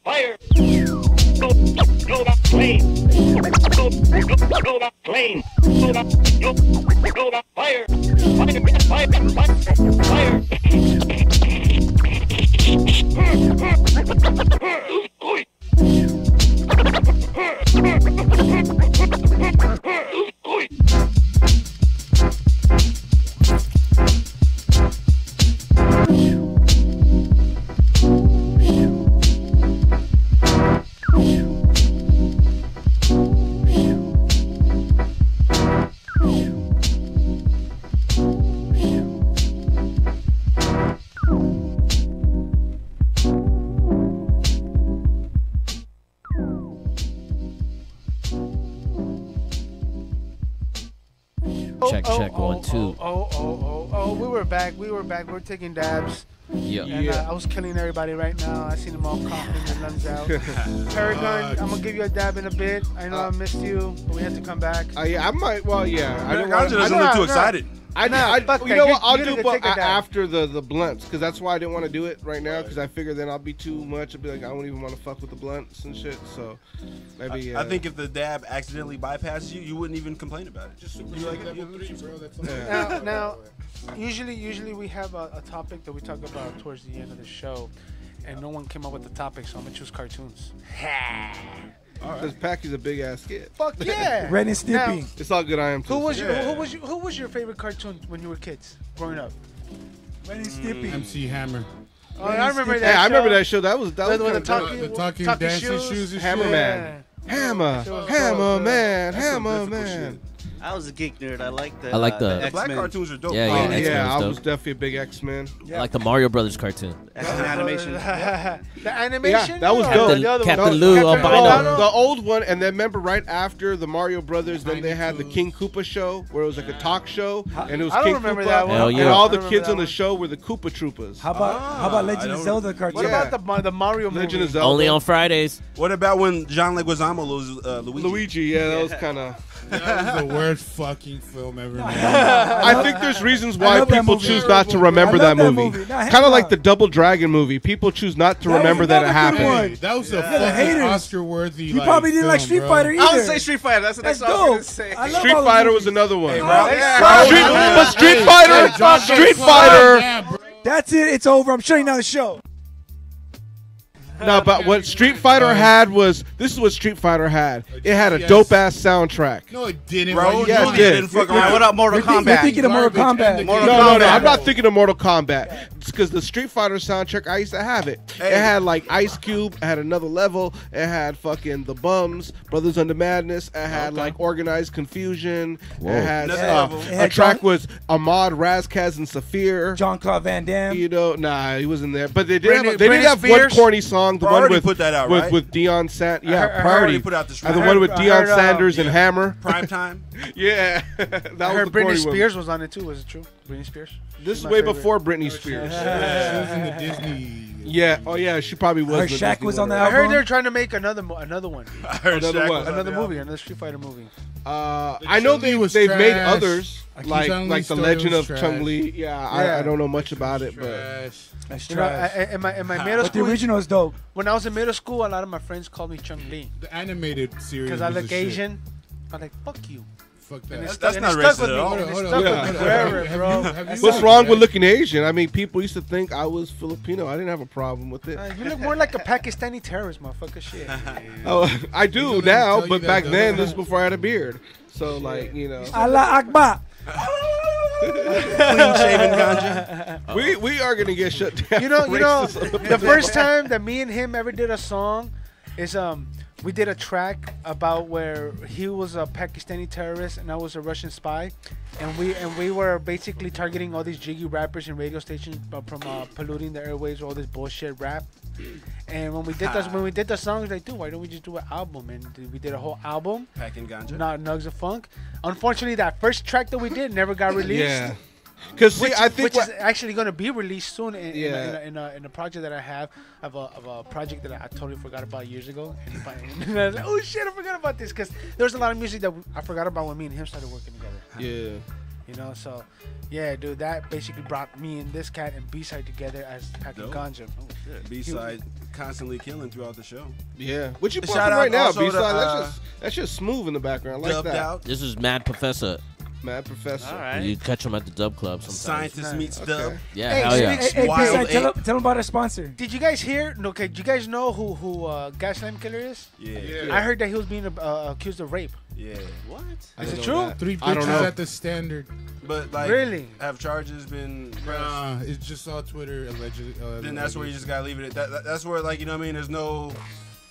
fire. You're clean. You're clean. You're fire. Fire. Check, check, 1, 2. Oh, we were back. We were taking dabs. Yeah. And I was killing everybody right now. I seen them all coughing their lungs out. Paragon, I'm gonna give you a dab in a bit. I know I missed you, but we had to come back. Yeah, I might. Well, yeah. I don't Ganja doesn't look too excited. You know fuck what? that. I'll You do need to but take a dab. after the blunts, because that's why I didn't want to do it right now, because I figured then I'll be too much. I'll be like, I don't even want to fuck with the blunts and shit. So maybe. I think if the dab accidentally bypasses you, you wouldn't even complain about it. Just super like level 3, bro. That's all. Now, usually we have a topic that we talk about towards the end of the show, and no one came up with the topic, so I'm gonna choose cartoons. Because Packy's a big ass kid. Fuck yeah! Ren and Stimpy. Now, It's all good. I am too. who was your favorite cartoon when you were kids growing up? Ren and Stimpy. MC Hammer. Oh, I remember that. Yeah, I remember show. that show. That was The kinda talking- dope. The talking Talking dancing shoes and Hammer shit. Man. Hammer, That was Hammer dope, Man, That's some Hammer difficult Man. shit. I was a geek nerd. I like the. I like the- The black X-Men. cartoons are dope. Yeah, Oh, yeah, X-Men yeah, was I was dope. definitely a big X-Men. I like the Mario Brothers cartoon. X-Men animation. The animation. Yeah, that was or dope. the other Captain one? Lou Captain Albino. The old one, and then remember right after the Mario Brothers, then they had the King Koopa show, where it was like a talk show, and it was I don't King remember Koopa, that one. Hell yeah. and all I the remember kids that on the one. show were the Koopa Troopers. How about Legend of Zelda cartoon? What Yeah. about the Mario movie? Legend of Zelda. Only on Fridays. What about when John Leguizamo loses Luigi? Luigi, yeah, that was kind of. That was the worst fucking film ever made. I think there's reasons I why love that people movie. choose not to remember I love that that movie. movie. Nah, hell Kind of like no. the Double Dragon movie. People choose not to That was remember that it another good happened. one. That was a the fucking haters. Oscar-worthy. You probably didn't like Street Fighter either. I would say Street Fighter. That's the That's next one I was gonna dope. say. I love Street all those Fighter movies. was another one. Yeah. But Street Fighter, Street Fighter. That's it. It's over. I'm shutting down the show. No, but what Street Fighter had was this is what Street Fighter had. It had a dope ass soundtrack. No, it didn't. Bro, Yeah, you it did. didn't fuck All right, around. what up, Mortal You're Kombat? thinking of Mortal Kombat. No, I'm not thinking of Mortal Kombat. It's because the Street Fighter soundtrack, I used to have it. Hey. It had like Ice Cube, it had Another Level, it had fucking The Bums, Brothers Under Madness, it had like Organized Confusion, Whoa. it had Another Level. It a had track John- was Ahmad, Razkaz, and Saphir. Jean-Claude Van Damme. You know, nah, he wasn't there. But they did Britney- have, they did Britney have one Spears? corny song, the Bro, I one already with put that out, with, right? with Deion Sanders. Yeah, I heard Priority. already put out the And the Street one with Fighter. I Deion heard, Sanders and yeah. Hammer. Prime time. Yeah, that I was heard the corny Britney one. Spears was on it too. Was it true? Britney Spears. This is my way favorite. before Britney Spears. She was in the Disney. Yeah. Oh yeah, she probably was. I heard in the Shaq Disney was on one. that I heard album. they're trying to make another one. I heard Another Shaq what? was on Another the movie, another Street Fighter movie. I know Chun-Li was they've made trash. others like Chun-Li's like the story Legend was of trash. Chung Li. Yeah, I don't know much about it, but Trash. That's You know, trash. in my middle But the school, original is dope. when I was in middle school, a lot of my friends called me Chung Li The animated series. because I was look the shit. Asian. I'm like, fuck you. Fuck And that. it That's stuck, not and it stuck racist with at me. all. And it Hold stuck on, with hold me on. forever, Have bro. you- have you what's seen wrong that? with looking Asian? I mean, people used to think I was Filipino. I didn't have a problem with it. You look more like a Pakistani terrorist, motherfucker. Shit. Oh, I do People now, tell you but that, back though. then, this was before I had a beard. So like, you know, Allah Akbar. Clean shaven ganja. we are gonna get shut down. You know, for racism. the first time that me and him ever did a song is we did a track about where he was a Pakistani terrorist and I was a Russian spy, and we were basically targeting all these jiggy rappers and radio stations from polluting the airwaves with all this bullshit rap. And when we did the song, like, dude, why don't we just do an album? And we did a whole album. Packing ganja. Not Nugs of Funk. Unfortunately, that first track that we did never got released. Yeah, because I think which is actually going to be released soon Yeah. in a project that I have of a project that I totally forgot about years ago. And I was like, oh shit, I forgot about this because there's a lot of music that I forgot about when me and him started working together. yeah. You know, so yeah, dude, that basically brought me and this cat and B-side together as Packing Dope. Ganja. Oh shit. B-side constantly killing throughout the show. Yeah, what you Shout playing out right now, also to, B-side? That's just smooth in the background. I like Dubbed that. out. This is Mad Professor. Mad Professor. All right. You catch him at the dub club sometimes. Scientist meets Dub. Yeah, Hey, hell yeah. Hey, Wild B-side, tell Ape. him about our sponsor. Did you guys hear? No, okay. Do you guys know who Gaslamp Killer is? Yeah. I heard that he was being accused of rape. Yeah. What? I Is didn't it know true? that. 3 I don't pictures know. at the standard. But like, Really? have charges been pressed? Nah, it's just all Twitter allegedly. Then that's where you just gotta leave it at. That's where, like, you know what I mean, there's no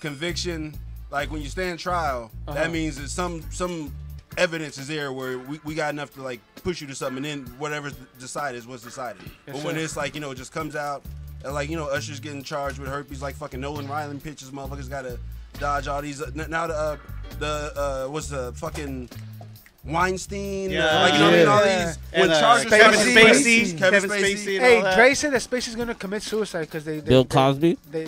conviction. Like when you stand trial, that means that some evidence is there where we got enough to like push you to something, and then whatever's decided is what's decided. Yes, but when sir. it's like, you know, it just comes out, and like, you know, Usher's getting charged with herpes, like fucking Nolan Ryland pitches, motherfuckers gotta dodge all these. Now what's the fucking Weinstein, Yeah. like you know what I mean, all Yeah. these And, with charges. Kevin Spacey. Spacey. Kevin Spacey. and Hey, all that. Dre said that Spacey's gonna commit suicide because they Bill Cosby. they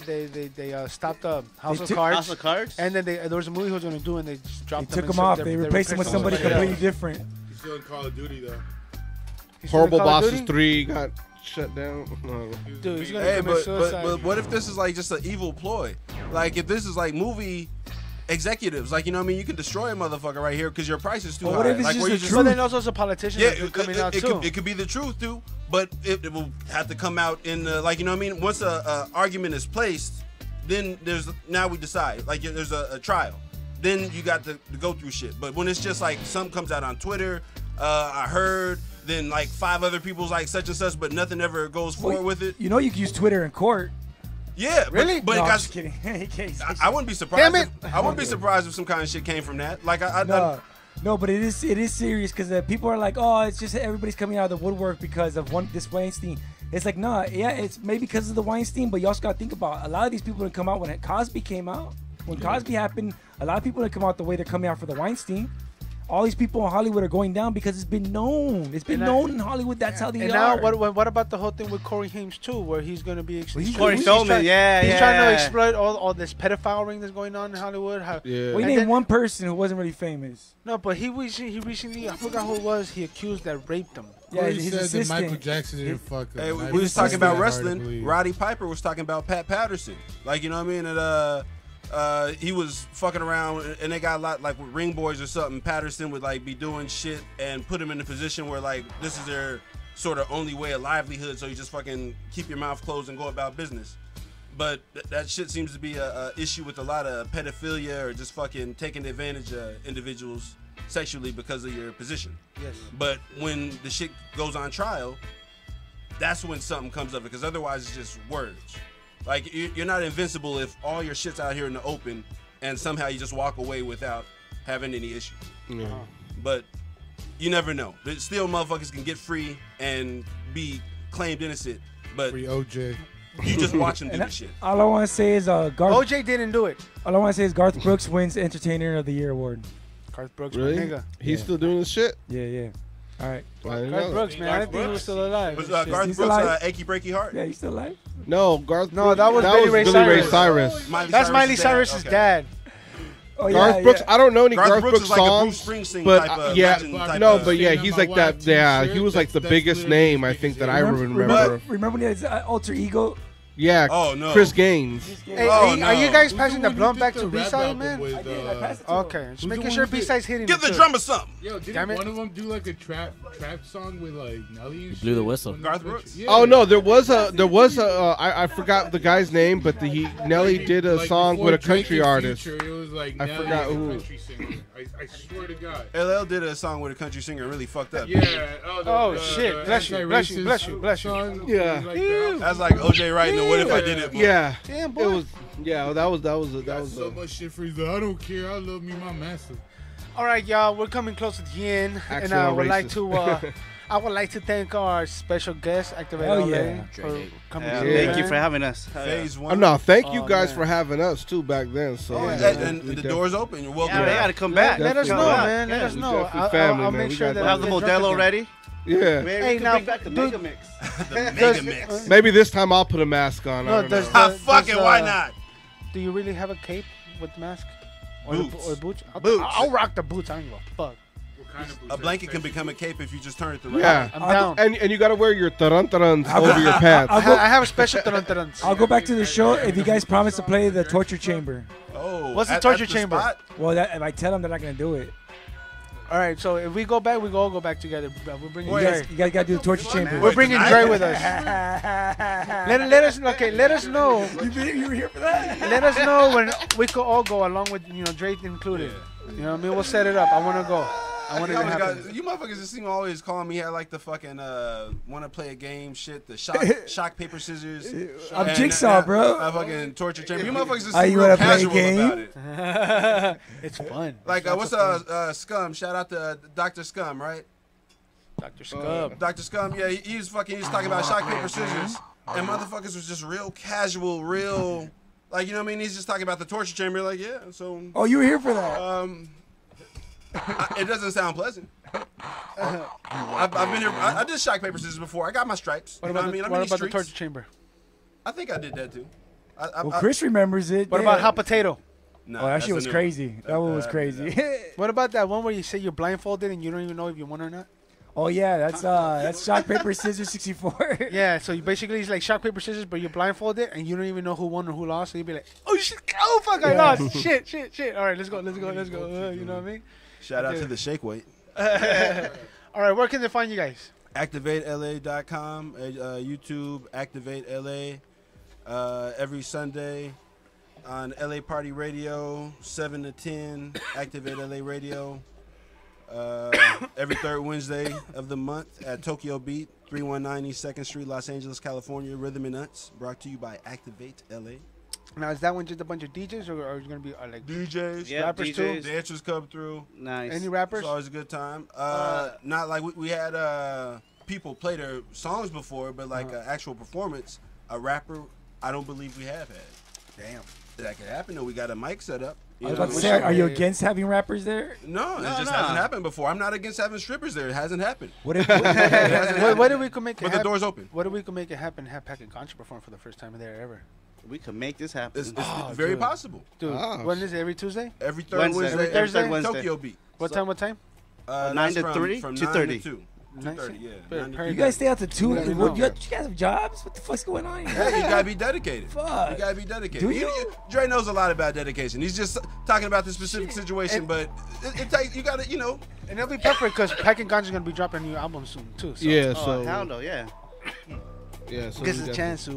stopped House They of took- Cards. House of Cards. And then there was a movie he was gonna do, and they just They dropped took him. him and off. so They replaced him with somebody somebody completely else. different. He's still in Call of Duty though. He's still in Horrible Call of Bosses Duty? 3 got shut down. No. Dude, he's gonna Hey, commit but suicide. what if this is like just an evil ploy? Like if this is like movie executives, like you know what I mean, you can destroy a motherfucker right here because your price is too But high. what if it's like, just where you the But truth? then also a politician Yeah, that's coming out too. it could be the truth too, but it will have to come out in the, like you know what I mean. Once a argument is placed, then now we decide. Like there's a trial, then you got to go through shit. But when it's just like something comes out on Twitter, I heard, then like 5 other people's like such and such, but nothing ever goes forward with it. You know you can use Twitter in court. Yeah, Really? But No, it I'm got. just kidding. I wouldn't be surprised. Damn it. I wouldn't be surprised if some kind of shit came from that. Like No, but it is serious because people are like, oh, it's just everybody's coming out of the woodwork because of this Weinstein. It's like, nah, yeah, it's maybe because of the Weinstein, but you also got to think about a lot of these people that come out when Cosby came out. When Cosby happened, a lot of people that come out the way they're coming out for the Weinstein. All these people in Hollywood are going down because it's been known. It's been known in Hollywood. That's how they And are. now, what about the whole thing with Corey Haim too, where he's going to be? Corey Feldman, yeah, He's yeah. trying to exploit all this pedophile ring that's going on in Hollywood. Yeah. We and named then- one person who wasn't really famous. No, but he recently, I forgot who it was. He accused that raped him. Yeah, Corey his said that assistant. Michael Jackson didn't fuck him. Hey, and we I was just talking find about that hard to wrestling. believe. Roddy Piper was talking about Pat Patterson. Like, you know what I mean? And he was fucking around, and they got a lot, like with Ring Boys or something. Patterson would like be doing shit and put him in a position where like this is their sort of only way of livelihood. So you just fucking keep your mouth closed and go about business. But that shit seems to be a issue with a lot of pedophilia or just fucking taking advantage of individuals sexually because of your position. Yes. But when the shit goes on trial, that's when something comes of it, because otherwise it's just words. Like, you're not invincible if all your shit's out here in the open and somehow you just walk away without having any issue. Yeah. But you never know. But still, motherfuckers can get free and be claimed innocent, but Free OJ. you just watch them do And the shit. all I want to say is Garth. OJ didn't do it. All I want to say is Garth Brooks wins Entertainer of the Year award. Garth Brooks, Really? my nigga. He's still doing this shit? Yeah. All right. I didn't Garth know. Brooks, man. I didn't think he was still alive. Was He's Garth still Brooks alive. Achy Breaky Heart? Yeah, he's still alive. No, Garth No, Brooks. that was Billy Ray Cyrus. Cyrus. Miley That's Miley dad. Cyrus's Okay. dad. Oh, Garth Brooks. I don't know any Garth Garth Brooks Brooks is like a Bruce songs, Springsteen but type of yeah, legend type no, of- but yeah, Stand on he's my like that. white Yeah, t-shirt, he was like the that's biggest literally name I his think that biggest I name. remember. Remember when he had alter ego? Yeah, Oh, no. Chris Gaines. Hey, Oh, are you guys Who's passing the the one who blunt did back the to rap B-side, album man? with, I did. I passed it to Okay, him. just the making one sure who did- B-side's hitting. Give it the too. drummer something. Yo, didn't Damn it. one of them do like a trap song with like Nelly and shit? blew the whistle. One of Garth them Brooks? bitches? Yeah. Oh no, there was a I forgot the guy's name, but Nelly did a Like, song before with a Drake country and artist. Future, it was like I Nelly forgot and a who. country singer. I swear to God. LL did a song with a country singer and really fucked up. Yeah. Oh, shit. Bless you, bless you, bless you, bless you. Song, Yeah. like the- That's like OJ writing the What If I Did It? book. Yeah, Damn, it boy. was. Yeah, that was so much shit for you. I don't care. I love me, my master. All right, y'all. We're coming close to the end, and Actual I would like racist. to. I would like to thank our special guest, Activated Hell LA, yeah. for coming. Yeah, through, thank you man. for having us. Phase Oh, one. no, thank you Oh, guys man. for having us too back then. So Oh, yeah, and we the def- door's open. You're welcome. Yeah, they gotta come back. Let us know, Definitely. man. Let Yeah, us we know. definitely I'll family, I'll man. make We sure got that We have the we get drunk Modelo again. ready. Yeah, Maybe Hey, we can now, bring back the do- Mega Mix. The mega mix. maybe this time I'll put a mask on. I No, don't does know. Ah, the- fuck does, it. Why not? Do you really have a cape with the mask? Or Boots. Or boots? Boots. I'll rock the boots. I don't give a fuck. What kind of A blanket can become a cape if you just turn it the right Yeah, way. I'm down. and you gotta wear your tarantarans over your pants. I have a special tarantans. I'll go back to the show if you guys promise to play the torture chamber. Oh, What's the at torture the chamber? spot? Well, if I tell them, they're not gonna do it. All right, so if we go back, we all go back together. We're bringing You Dre. guys gotta do the torture chamber. We're bringing tonight? Dre with us. Let us let us know. You were here for that? Let us know when we could all go along with Dre included. You know what I mean? We'll set it up. I want to go. I want it to happen. You motherfuckers just seem always calling me here like the fucking want to play a game shit, the shock paper scissors. I'm and, Jigsaw, bro. Fucking torture chamber. You motherfuckers just Are seem you real wanna play a casual game? about it. It's fun. Like what's Scum? Shout out to Dr. Scum, right? Dr. Scub. Dr. Scum, yeah, he was talking about shock paper scissors, and motherfuckers was just real casual, real, like you know what I mean. He's just talking about the torture chamber, like yeah. So Oh, you were here for that? It doesn't sound pleasant. I've been here. I did shock paper scissors before. I got my stripes. What You know about, what I mean? I'm what in about these the torture streets. chamber? I think I did that too. Well, Chris remembers it. What yeah. about hot potato? Nah, Oh, that that's shit a was new crazy. one. That one was crazy. What about that one where you say you're blindfolded and you don't even know if you won or not? Oh yeah, that's shock paper scissors 64. Yeah, so you basically it's like shock paper scissors, but you're blindfolded and you don't even know who won or who lost. So you'd be like, oh shit, oh fuck, I Yeah. lost. shit. All right, let's go. You know what I mean? Shout out to the shake weight. All right, where can they find you guys? ActivateLA.com, YouTube, Activate LA, every Sunday on LA Party Radio, 7 to 10, Activate LA Radio, every third Wednesday of the month at Tokyo Beat, 319 East 2nd Street, Los Angeles, California, Rhythm and Nuts, brought to you by Activate LA. Now, is that one just a bunch of DJs or is it going to be like DJs, Yeah, rappers DJs. too? dancers come through. Nice. Any rappers? It's always a good time. Not like we had people play their songs before, but like an actual performance, a rapper, I don't believe we have had. Damn. That could happen, though. We got a mic set up. I was about to say, are you against having rappers there? No, it just hasn't happened before. I'm not against having strippers there. It hasn't happened. What if? What if we could make it But happen? the door's open. What if we could make it happen and have Pac and Contra perform for the first time there ever? We could make this happen. It's very dude. possible. Dude, when is it? Every Tuesday? Every third Wednesday. Every Thursday? Wednesday. Tokyo Beat. What time? 9 That's to 3? From 2:30. 9 to 2. 2:30, yeah. Fair, 9 to fair. 2. You guys stay out to 2? Let me You know. guys have jobs? What the fuck's going on here? Yeah, you gotta be dedicated. Fuck. You gotta be dedicated. Do you? Dre knows a lot about dedication. He's just talking about the specific situation, And- but it takes you gotta, you know. And it'll be perfect because Pac and Contra going to be dropping a new album soon too. So Yeah, Oh, so hell no, yeah. yeah, so gives we us a definitely- chance to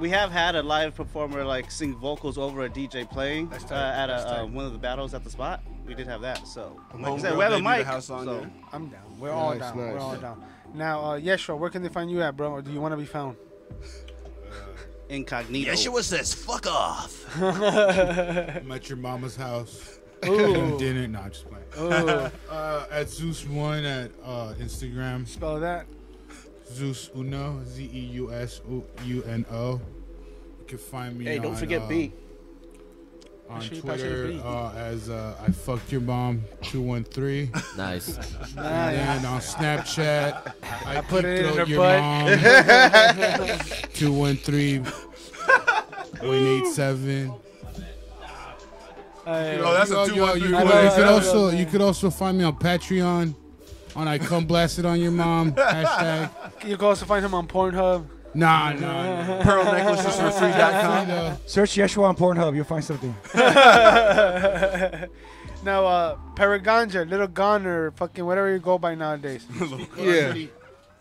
We have had a live performer like sing vocals over a DJ playing That's tight. at That's tight. one of the battles at the spot. We did have that. So like I Homegirl said, we have a debuted the mic. house on So there. I'm down. We're all Nice, down. nice. We're all down. Now, Yeshua, where can they find you at, bro? Or do you want to be found? incognito. Yeshua says, "Fuck off." I'm at your mama's house. Ooh. Dinner. No, I'm just playing. Oh, At Zeus1 at Instagram. spell that. Zeus Uno. ZEUSUNO. You can find me Hey, don't on, forget beat. on Make sure you pass it to Twitter beat. as I fucked your mom 213. Nice. And on Snapchat, I put it in throat her your butt. mom 213-187. Hey, Oh, that's a Yo, 213. I know. you could also find me on Patreon. On I come blasted on your mom hashtag. you can also find him on Pornhub. Nah. Pearl necklaces for free.com. Search Yeshua on Pornhub. You'll find something. Now, Paraganja, Little Goner, fucking whatever you go by nowadays. Yeah.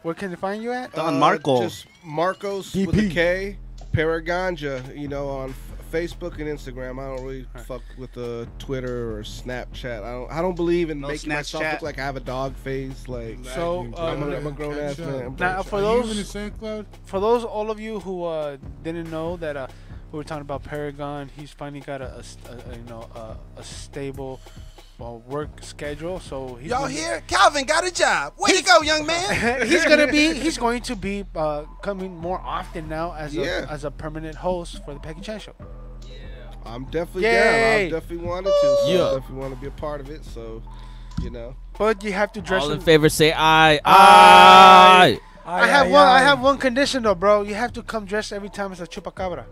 Where can they find you at? Don Marco. Just Marcos with a K. Paraganja, on Facebook and Instagram. I don't really fuck with Twitter or Snapchat. I don't believe in No making myself Snapchat. look like I have a dog face. Like So, I'm a grown ass man. now, for Are you even in those, SoundCloud? all of you who didn't know that we were talking about Paragon, he's finally got a stable work schedule. So he's Y'all gonna- hear? Calvin got a job. Way to go, young man. he's going to be coming more often now as a permanent host for the Peggy Chan Show. I'm definitely Yay. down. I definitely wanted to. So Yeah. I definitely want to be a part of it. So, But you have to dress. All in him- favor say aye. Aye. I have one condition though, bro. You have to come dressed every time as a chupacabra.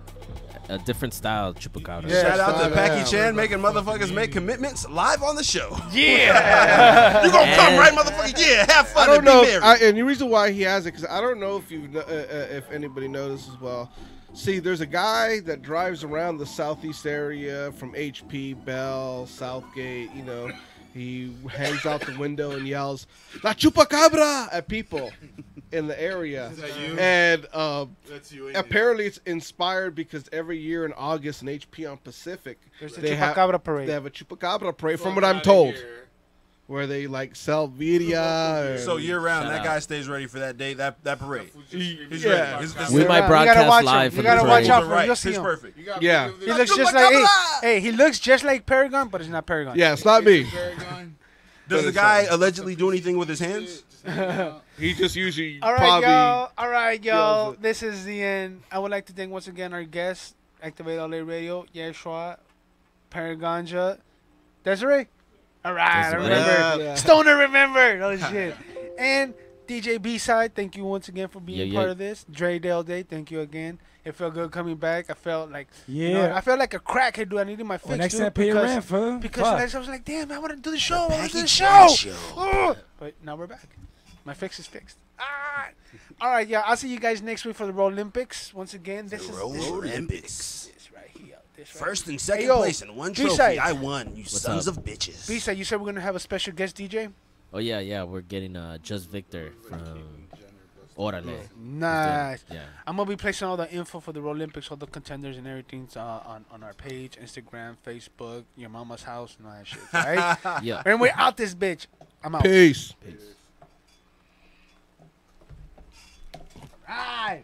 A different style chupacabra. Shout out to style, Packy yeah. Chan making motherfuckers make commitments live on the show. Yeah. You gonna come right, motherfucker? Yeah, have I fun don't and know. be merry. And the reason why he has it, because I don't know if if anybody knows this as well. See, there's a guy that drives around the southeast area from HP, Bell, Southgate. He hangs out the window and yells "La chupacabra" at people in the area. Is that you? And That's you. apparently it's inspired because every year in August in HP on Pacific, There's a they have chupacabra parade. they have a chupacabra parade, from what I'm told, where they like sell birria. So year round, Shout that out. guy stays ready for that day, that parade. He's Yeah. ready. His We might You gotta broadcast watch him. live You from gotta the watch parade. out for him. right. You'll see It's him. perfect. Yeah. He looks just like hey, he looks just like Paragon, but it's not Paragon. Yeah, it's not me. Does the guy allegedly do anything with his hands? He just usually All right, probably. y'all. All right, y'all. yells it. This is the end. I would like to thank once again our guests, Activate LA Radio, Yeshua, Paraganja. Desiree? All right, I Desiree. remember. Yeah. Stoner remembered. Oh, shit. And DJ B-Side, thank you once again for being Yeah, part yeah. of this. Dre Dale Day, thank you again. It felt good coming back. I felt like, you know, Yeah. I felt like a crackhead, dude. I needed my fix, Well, next dude, time pay your rent, fool. because Fuck. next I was like, damn, I want to do the show. I want to do the Package show. show. Ugh. But now we're back. My fix is fixed. All right, yeah. I'll see you guys next week for the Road Olympics. Once again, this is Olympics. this right here. This right First here. and second Hey, yo, place in one trophy. B-Side. I won, you sons up? of bitches. B-Side, you said we're gonna have a special guest DJ. Oh yeah, we're getting Just Victor from Orale. Nice. Yeah. I'm gonna be placing all the info for the Road Olympics, all the contenders and everything on our page, Instagram, Facebook, your mama's house, and all that shit. Right? Yeah. And we're out this bitch. I'm out. Peace. Right.